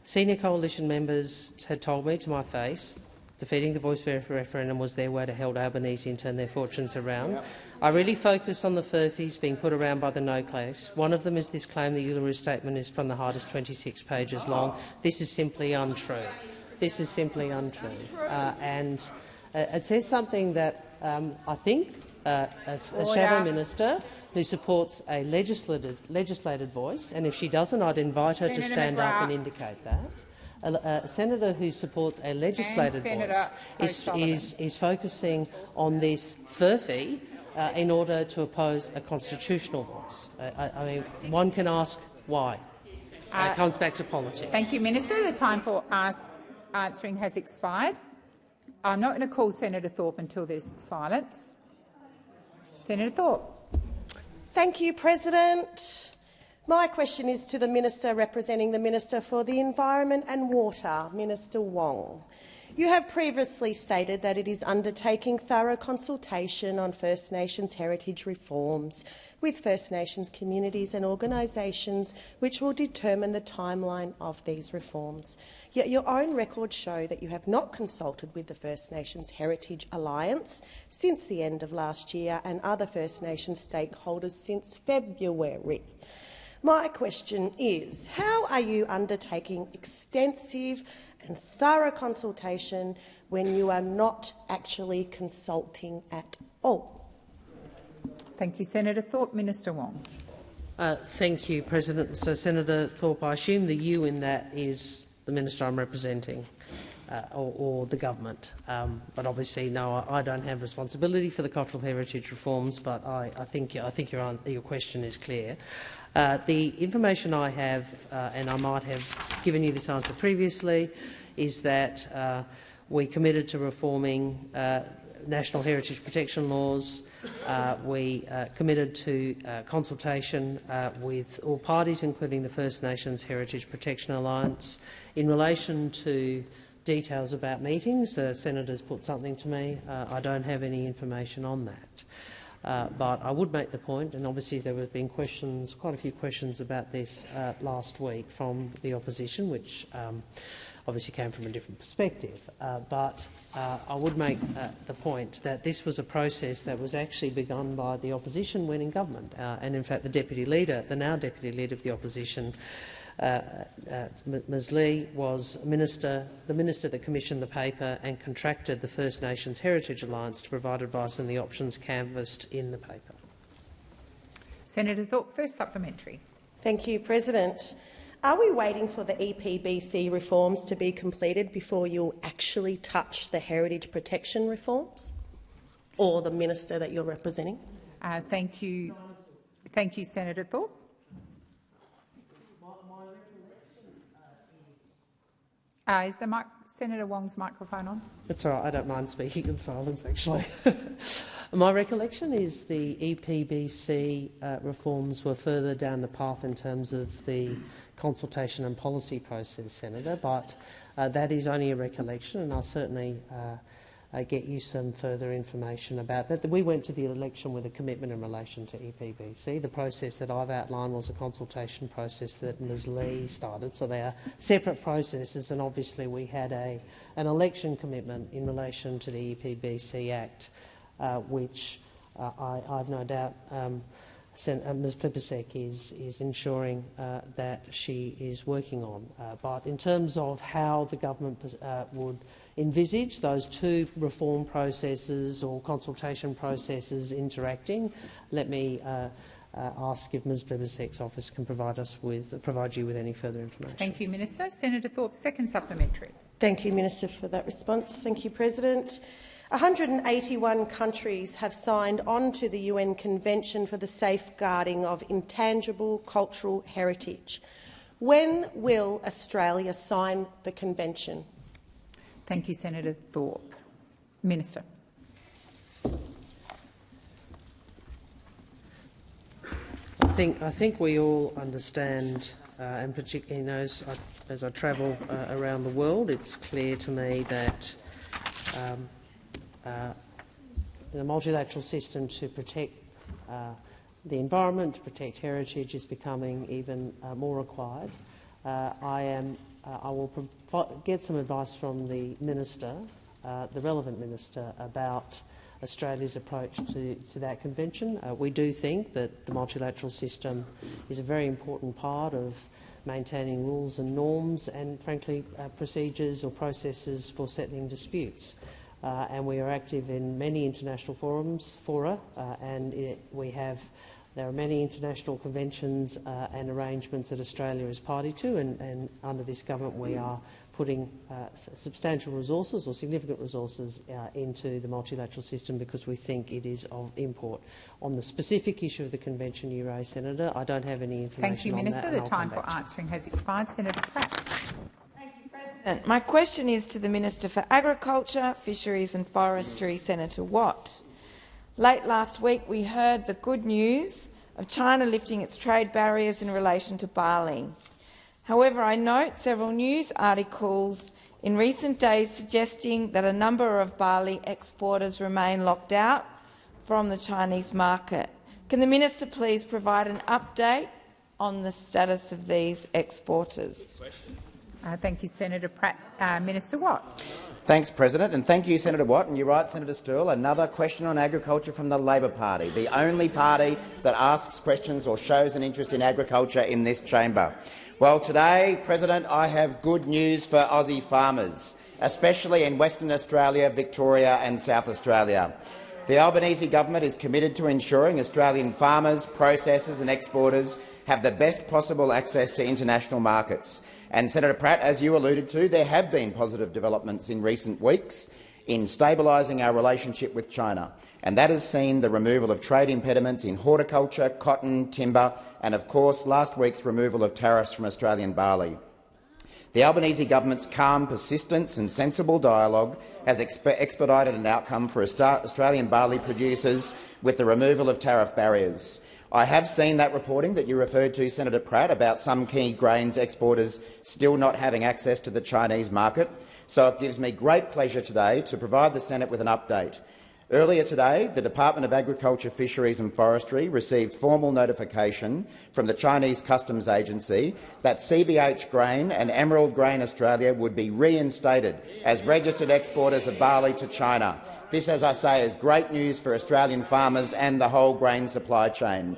Senior coalition members had told me to my face defeating the Voice referendum was their way to hold Albanese and turn their fortunes around. I really focus on the furphies being put around by the no case. One of them is this claim the Uluru Statement is from the Heart is 26 pages long. This is simply untrue. This is simply untrue. And it says something that I think a shadow minister who supports a legislated voice, and if she doesn't, I'd invite her to stand up and indicate that. A senator who supports a legislated voice is focusing on this furphy in order to oppose a constitutional voice. I mean, one can ask why. It comes back to politics. Thank you, Minister. The time for answering has expired. I'm not going to call Senator Thorpe until there's silence. Senator Thorpe. Thank you, President. My question is to the Minister representing the Minister for the Environment and Water, Minister Wong. You have previously stated that it is undertaking thorough consultation on First Nations heritage reforms with First Nations communities and organisations, which will determine the timeline of these reforms. Yet your own records show that you have not consulted with the First Nations Heritage Alliance since the end of last year and other First Nations stakeholders since February. My question is, how are you undertaking extensive and thorough consultation when you are not actually consulting at all? Thank you, Senator Thorpe. Minister Wong. Thank you, President. So, Senator Thorpe, I assume the you in that is the minister I'm representing or the government. But obviously, no, I don't have responsibility for the cultural heritage reforms, but I think your question is clear. The information I have, and I might have given you this answer previously, is that we committed to reforming national heritage protection laws. We committed to consultation with all parties, including the First Nations Heritage Protection Alliance. In relation to details about meetings, the senators put something to me. I don't have any information on that. But I would make the point, and obviously there have been questions, quite a few questions about this last week from the opposition, which obviously came from a different perspective. But I would make the point that this was a process that was actually begun by the opposition when in government. And in fact, the deputy leader, the now deputy leader of the opposition, Ms Lee, was the minister that commissioned the paper and contracted the First Nations Heritage Alliance to provide advice on the options canvassed in the paper. Senator Thorpe, first supplementary. Thank you, President. Are we waiting for the EPBC reforms to be completed before you'll actually touch the heritage protection reforms, or the minister that you're representing? Thank you, Senator Thorpe. Is Senator Wong's microphone on? It's all right. I don't mind speaking in silence, actually. My recollection is the EPBC reforms were further down the path in terms of the consultation and policy process, Senator, but that is only a recollection, and I'll certainly get you some further information about that. We went to the election with a commitment in relation to EPBC. The process that I've outlined was a consultation process that Ms Lee started, so they are separate processes, and obviously we had an election commitment in relation to the EPBC Act, which I've no doubt Ms Plibersek is ensuring that she is working on. But in terms of how the government would envisage those two reform processes or consultation processes interacting, let me ask if Ms Plibersek's office can provide you with any further information. Thank you, Minister. Senator Thorpe, second supplementary. Thank you, Minister, for that response. Thank you, President. 181 countries have signed on to the UN Convention for the Safeguarding of Intangible Cultural Heritage. When will Australia sign the convention? Thank you, Senator Thorpe. Minister. I think we all understand, and particularly as I travel around the world, it's clear to me that the multilateral system to protect the environment, to protect heritage, is becoming even more required. I will get some advice from the minister, the relevant minister, about Australia's approach to that convention. We do think that the multilateral system is a very important part of maintaining rules and norms and, frankly, procedures or processes for settling disputes. And we are active in many international fora, and there are many international conventions and arrangements that Australia is party to, and under this government we are putting substantial resources or significant resources into the multilateral system because we think it is of import. On the specific issue of the convention you raised, Senator, I don't have any information. Thank you, Minister. The time for answering has expired. Senator Pratt. Thank you, President. My question is to the Minister for Agriculture, Fisheries and Forestry, Senator Watt. Late last week we heard the good news of China lifting its trade barriers in relation to barley. However, I note several news articles in recent days suggesting that a number of barley exporters remain locked out from the Chinese market. Can the Minister please provide an update on the status of these exporters? Thank you, Senator Pratt. Minister Watt. Thanks, President, and thank you, Senator Watt. And you're right, Senator Sterle, another question on agriculture from the Labor Party, the only party that asks questions or shows an interest in agriculture in this chamber. Well, today, President, I have good news for Aussie farmers, especially in Western Australia, Victoria and South Australia. The Albanese government is committed to ensuring Australian farmers, processors and exporters have the best possible access to international markets. And, Senator Pratt, as you alluded to, there have been positive developments in recent weeks in stabilising our relationship with China, and that has seen the removal of trade impediments in horticulture, cotton, timber and, of course, last week's removal of tariffs from Australian barley. The Albanese government's calm persistence and sensible dialogue has expedited an outcome for Australian barley producers with the removal of tariff barriers. I have seen that reporting that you referred to, Senator Pratt, about some key grains exporters still not having access to the Chinese market, so it gives me great pleasure today to provide the Senate with an update. Earlier today, the Department of Agriculture, Fisheries and Forestry received formal notification from the Chinese Customs Agency that CBH Grain and Emerald Grain Australia would be reinstated as registered exporters of barley to China. This, as I say, is great news for Australian farmers and the whole grain supply chain.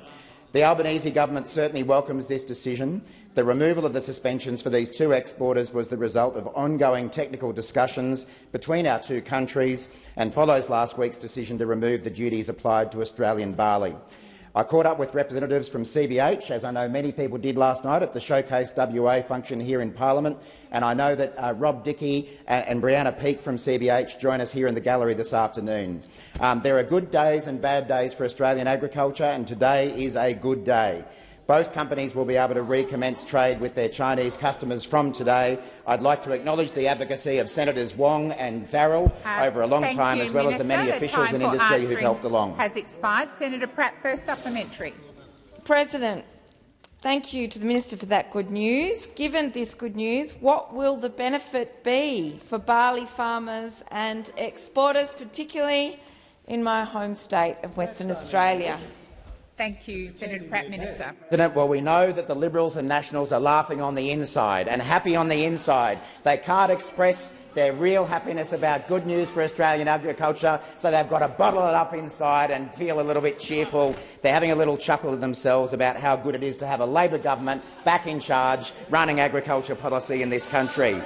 The Albanese government certainly welcomes this decision. The removal of the suspensions for these two exporters was the result of ongoing technical discussions between our two countries and follows last week's decision to remove the duties applied to Australian barley. I caught up with representatives from CBH, as I know many people did last night at the Showcase WA function here in Parliament, and I know that Rob Dickey and Brianna Peake from CBH join us here in the gallery this afternoon. There are good days and bad days for Australian agriculture, and today is a good day. Both companies will be able to recommence trade with their Chinese customers from today. I'd like to acknowledge the advocacy of Senators Wong and Farrell over a long time, as well as the many officials in industry who've helped along. Has expired. Senator Pratt, first supplementary. President, thank you to the Minister for that good news. Given this good news, what will the benefit be for barley farmers and exporters, particularly in my home state of Western Australia? Thank you, Senator Pratt. Minister. President, well, we know that the Liberals and Nationals are laughing on the inside and happy on the inside. They can't express their real happiness about good news for Australian agriculture, so they've got to bottle it up inside and feel a little bit cheerful. They're having a little chuckle to themselves about how good it is to have a Labor government back in charge running agriculture policy in this country.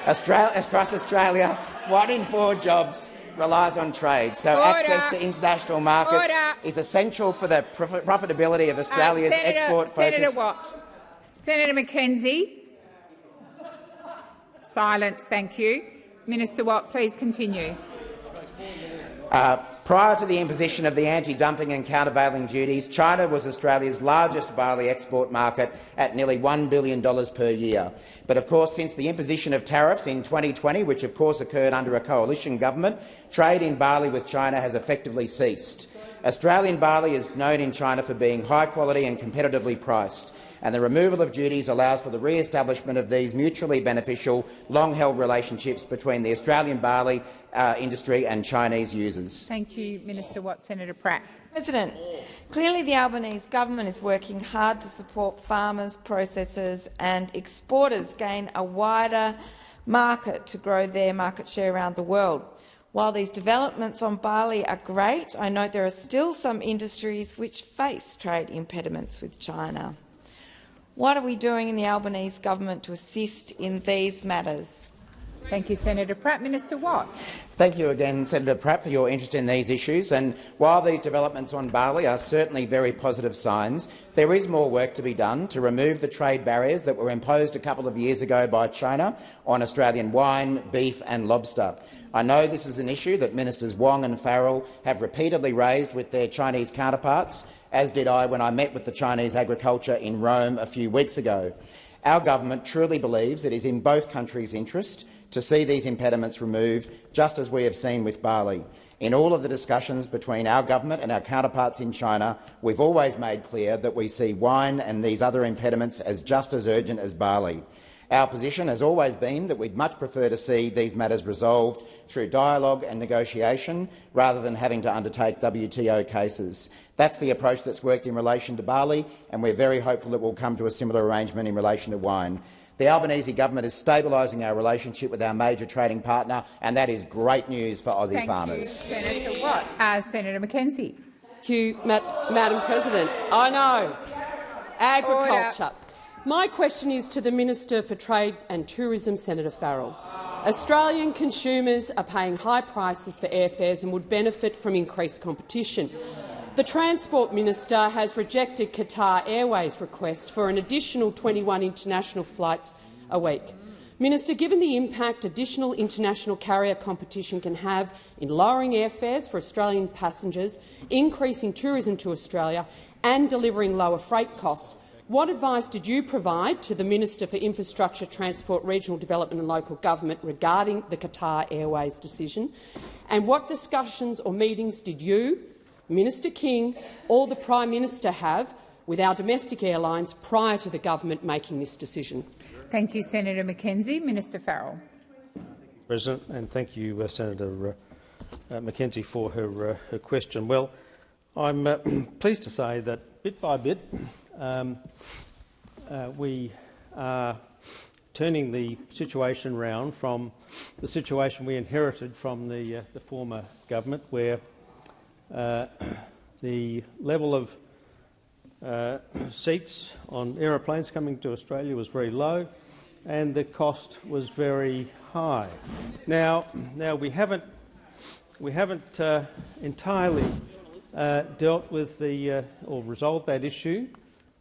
Across Australia, 1 in 4 jobs relies on trade, so Order. access to international markets is essential for the profitability of Australia's export-focused. Senator Watt. Senator McKenzie. Silence, thank you. Minister Watt, please continue. Prior to the imposition of the anti-dumping and countervailing duties, China was Australia's largest barley export market at nearly $1 billion per year. But of course, since the imposition of tariffs in 2020, which of course occurred under a coalition government, trade in barley with China has effectively ceased. Australian barley is known in China for being high quality and competitively priced, and the removal of duties allows for the re-establishment of these mutually beneficial, long-held relationships between the Australian barley industry and Chinese users. Thank you, Minister Watt. Senator Pratt. President, clearly the Albanese government is working hard to support farmers, processors and exporters gain a wider market to grow their market share around the world. While these developments on barley are great, I note there are still some industries which face trade impediments with China. What are we doing in the Albanese government to assist in these matters? Thank you, Senator Pratt. Minister Watt. Thank you again, Senator Pratt, for your interest in these issues. And while these developments on barley are certainly very positive signs, there is more work to be done to remove the trade barriers that were imposed a couple of years ago by China on Australian wine, beef and lobster. I know this is an issue that Ministers Wong and Farrell have repeatedly raised with their Chinese counterparts, as did I when I met with the Chinese agriculture in Rome a few weeks ago. Our government truly believes it is in both countries' interest to see these impediments removed, just as we have seen with barley. In all of the discussions between our government and our counterparts in China, we've always made clear that we see wine and these other impediments as just as urgent as barley. Our position has always been that we'd much prefer to see these matters resolved through dialogue and negotiation rather than having to undertake WTO cases. That's the approach that's worked in relation to barley, and we're very hopeful that we'll come to a similar arrangement in relation to wine. The Albanese government is stabilising our relationship with our major trading partner, and that is great news for Aussie farmers. Thank you, Senator Watt. Senator McKenzie. Thank you, Madam President. I know. Agriculture. Order. My question is to the Minister for Trade and Tourism, Senator Farrell. Australian consumers are paying high prices for airfares and would benefit from increased competition. The Transport Minister has rejected Qatar Airways' request for an additional 21 international flights a week. Minister, given the impact additional international carrier competition can have in lowering airfares for Australian passengers, increasing tourism to Australia and delivering lower freight costs, what advice did you provide to the Minister for Infrastructure, Transport, Regional Development and Local Government regarding the Qatar Airways decision? And what discussions or meetings did you, Minister King or the Prime Minister have with our domestic airlines prior to the government making this decision? Thank you, Senator McKenzie. Minister Farrell. President, and thank you, Senator McKenzie, for her question. Well, I'm pleased to say that bit by bit we are turning the situation round from the situation we inherited from the former government, where the level of seats on aeroplanes coming to Australia was very low and the cost was very high. Now we haven't entirely dealt with or resolved that issue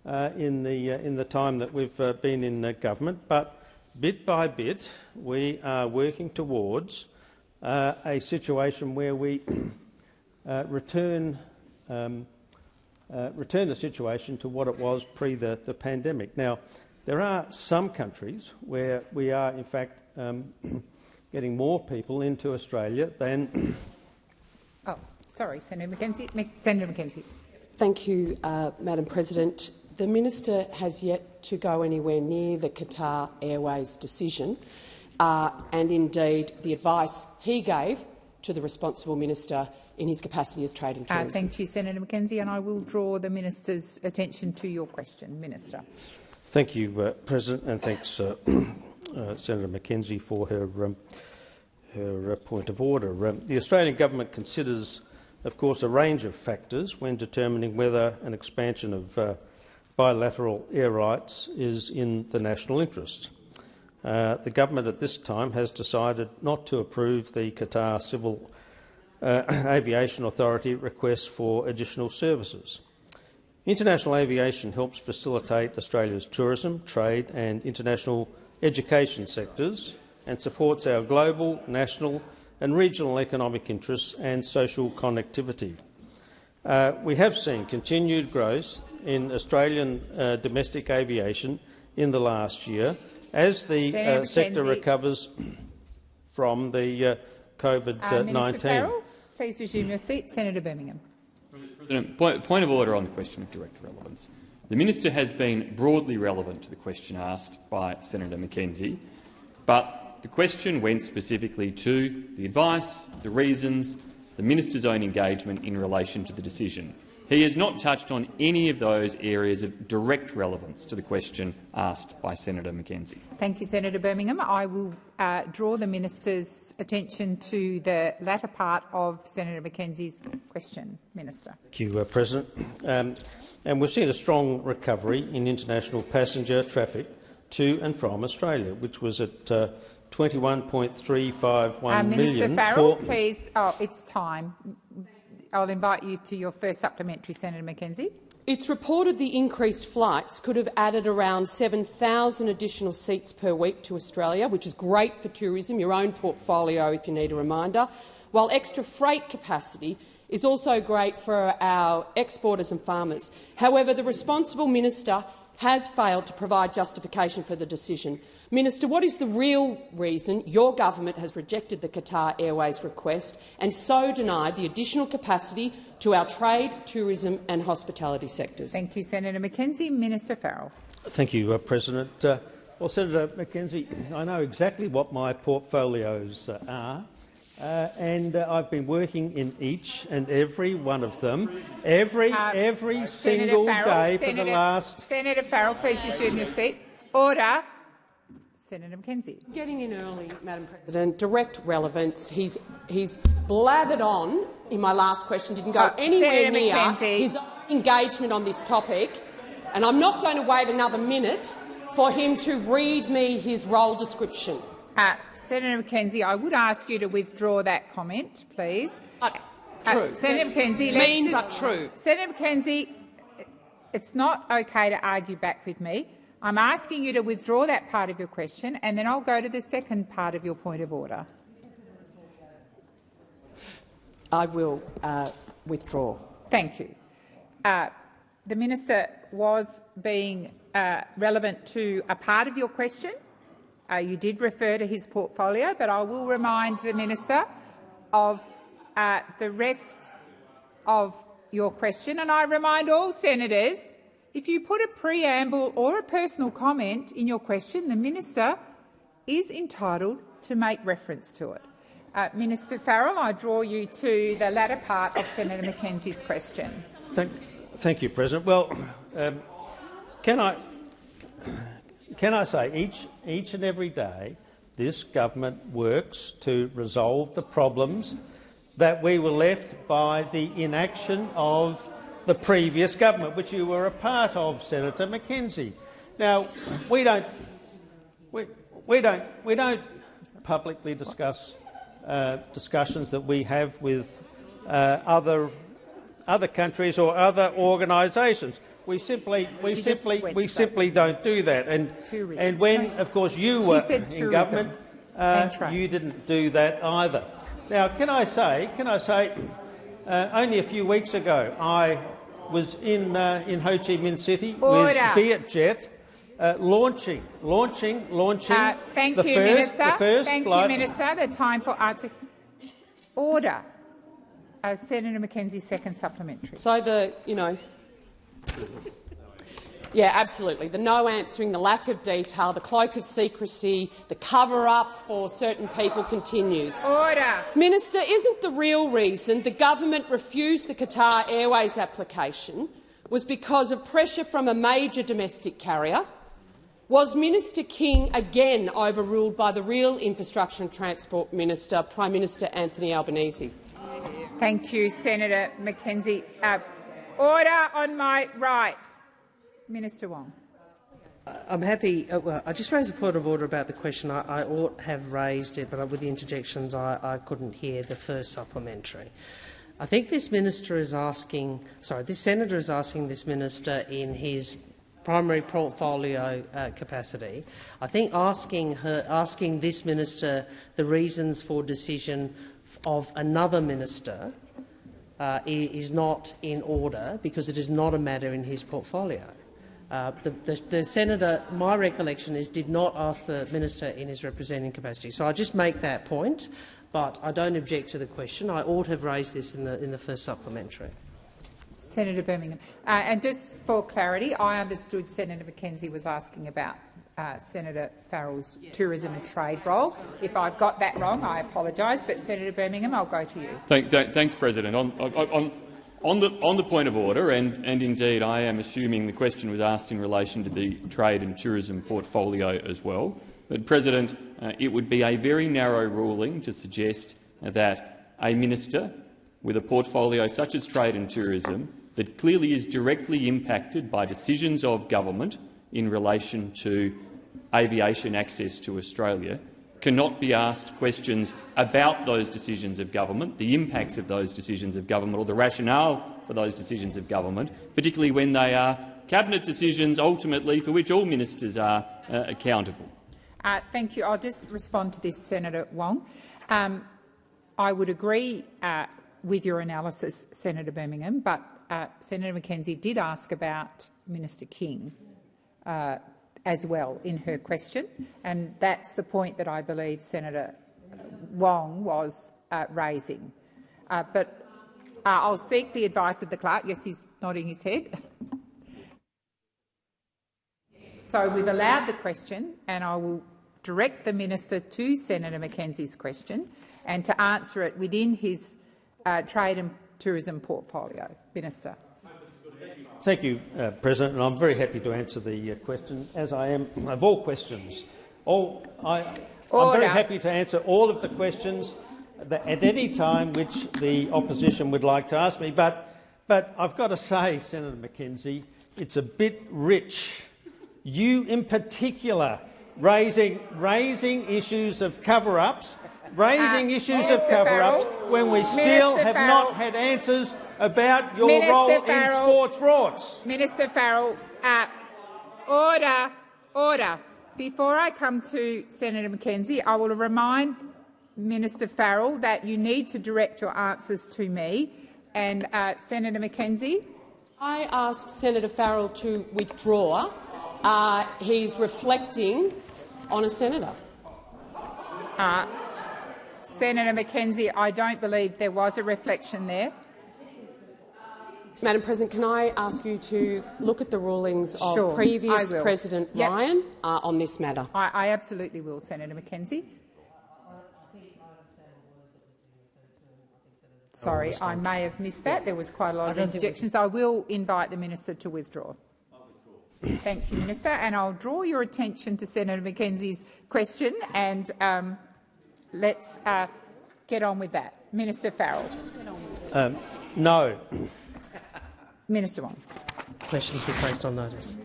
in the time that we've been in government, but bit by bit we are working towards a situation where we return the situation to what it was pre the pandemic. Now, there are some countries where we are, in fact, getting more people into Australia than. Oh, sorry, Senator McKenzie. Senator McKenzie. Thank you, Madam President. The Minister has yet to go anywhere near the Qatar Airways decision, and indeed the advice he gave to the responsible minister in his capacity as Trade and Tourism. Thank you, Senator McKenzie, and I will draw the minister's attention to your question. Minister. Thank you, President, and thanks, Senator McKenzie, for her point of order. The Australian government considers, of course, a range of factors when determining whether an expansion of bilateral air rights is in the national interest. The government at this time has decided not to approve the Qatar Civil Aviation Authority requests for additional services. International aviation helps facilitate Australia's tourism, trade and international education sectors and supports our global, national and regional economic interests and social connectivity. We have seen continued growth in Australian domestic aviation in the last year as the sector recovers from the COVID-19. Minister Farrell, please resume your seat. Senator Birmingham. President, point of order on the question of direct relevance. The minister has been broadly relevant to the question asked by Senator McKenzie, but the question went specifically to the advice, the reasons, the minister's own engagement in relation to the decision. He has not touched on any of those areas of direct relevance to the question asked by Senator McKenzie. Thank you, Senator Birmingham. I will draw the minister's attention to the latter part of Senator McKenzie's question. Minister. Thank you, President. And we've seen a strong recovery in international passenger traffic to and from Australia, which was at 21.351 million. Minister Farrell, please. Oh, it's time. I'll invite you to your first supplementary, Senator McKenzie. It's reported the increased flights could have added around 7,000 additional seats per week to Australia, which is great for tourism, your own portfolio if you need a reminder, while extra freight capacity is also great for our exporters and farmers. However, the responsible minister has failed to provide justification for the decision. Minister, what is the real reason your government has rejected the Qatar Airways request and so denied the additional capacity to our trade, tourism and hospitality sectors? Thank you, Senator McKenzie. Minister Farrell. Thank you, President. Well, Senator McKenzie, I know exactly what my portfolios are. And I've been working in each and every one of them every single day for the last— Senator Farrell, please resume your seat. Order. Senator McKenzie. Getting in early, Madam President. Direct relevance. He's blathered on in my last question, didn't go anywhere near his own engagement on this topic, and I'm not going to wait another minute for him to read me his role description. Senator McKenzie, I would ask you to withdraw that comment, please. True. Senator McKenzie, mean but true. Senator McKenzie, it's not okay to argue back with me. I'm asking you to withdraw that part of your question, and then I'll go to the second part of your point of order. I will withdraw. Thank you. The minister was being relevant to a part of your question. You did refer to his portfolio, but I will remind the minister of the rest of your question, and I remind all senators, if you put a preamble or a personal comment in your question, the minister is entitled to make reference to it. Minister Farrell, I draw you to the latter part of Senator McKenzie's question. Thank you, President. Well, can I say each and every day this government works to resolve the problems that we were left by the inaction of the previous government, which you were a part of, Senator McKenzie. Now, we don't publicly discuss discussions that we have with other countries or other organisations. We simply don't do that. And when, of course, you were in government, you didn't do that either. Now, can I say, only a few weeks ago, I was in Ho Chi Minh City with Vietjet, launching the first flight. Thank you, Minister. The time for answer. Order. Senator McKenzie, second supplementary. So yeah, absolutely. The no answering, the lack of detail, the cloak of secrecy, the cover-up for certain people continues. Order. Minister, isn't the real reason the government refused the Qatar Airways application was because of pressure from a major domestic carrier? Was Minister King again overruled by the real Infrastructure and Transport Minister, Prime Minister Anthony Albanese? Thank you, Senator McKenzie. Order on my right. Minister Wong. I'm happy. Well, I just raised a point of order about the question. I ought have raised it, but with the interjections, I couldn't hear the first supplementary. I think this minister is asking. Sorry, this senator is asking this minister in his primary portfolio capacity. I think asking this minister the reasons for decision of another minister is not in order, because it is not a matter in his portfolio. The senator, my recollection is, did not ask the minister in his representing capacity. So I just make that point, but I don't object to the question. I ought to have raised this in the first supplementary. Senator Birmingham. And just for clarity, I understood Senator Mackenzie was asking about Senator Farrell's tourism and trade role. If I've got that wrong, I apologise. But Senator Birmingham, I'll go to you. Thanks, President. On the point of order, and indeed I am assuming the question was asked in relation to the trade and tourism portfolio as well. But, President, it would be a very narrow ruling to suggest that a minister with a portfolio such as trade and tourism that clearly is directly impacted by decisions of government in relation to aviation access to Australia cannot be asked questions about those decisions of government, the impacts of those decisions of government or the rationale for those decisions of government, particularly when they are cabinet decisions ultimately for which all ministers are accountable. Thank you. I'll just respond to this, Senator Wong. I would agree with your analysis, Senator Birmingham, but Senator Mackenzie did ask about Minister King as well in her question, and that's the point that I believe Senator Wong was raising. But I'll seek the advice of the clerk. Yes, he's nodding his head. So we've allowed the question, and I will direct the minister to Senator Mackenzie's question and to answer it within his trade and tourism portfolio. Minister. Thank you, President, and I'm very happy to answer the question, as I am of all questions. I'm very happy to answer all of the questions at any time which the opposition would like to ask me. But I've got to say, Senator Mackenzie, it's a bit rich. You, in particular, raising issues of cover-ups, when we still have not had answers about your role in sports rorts. Minister Farrell, order. Before I come to Senator Mackenzie, I will remind Minister Farrell that you need to direct your answers to me. And Senator Mackenzie? I asked Senator Farrell to withdraw. He's reflecting on a senator. Senator Mackenzie, I don't believe there was a reflection there. Madam President, can I ask you to look at the rulings of previous President Ryan on this matter? I absolutely will, Senator Mackenzie. Sorry, I may have missed that. There was quite a lot of interjections. I will invite the minister to withdraw. Thank you, Minister. And I'll draw your attention to Senator Mackenzie's question, and let's get on with that. Minister Farrell. No. Minister Wong. Questions be placed on notice.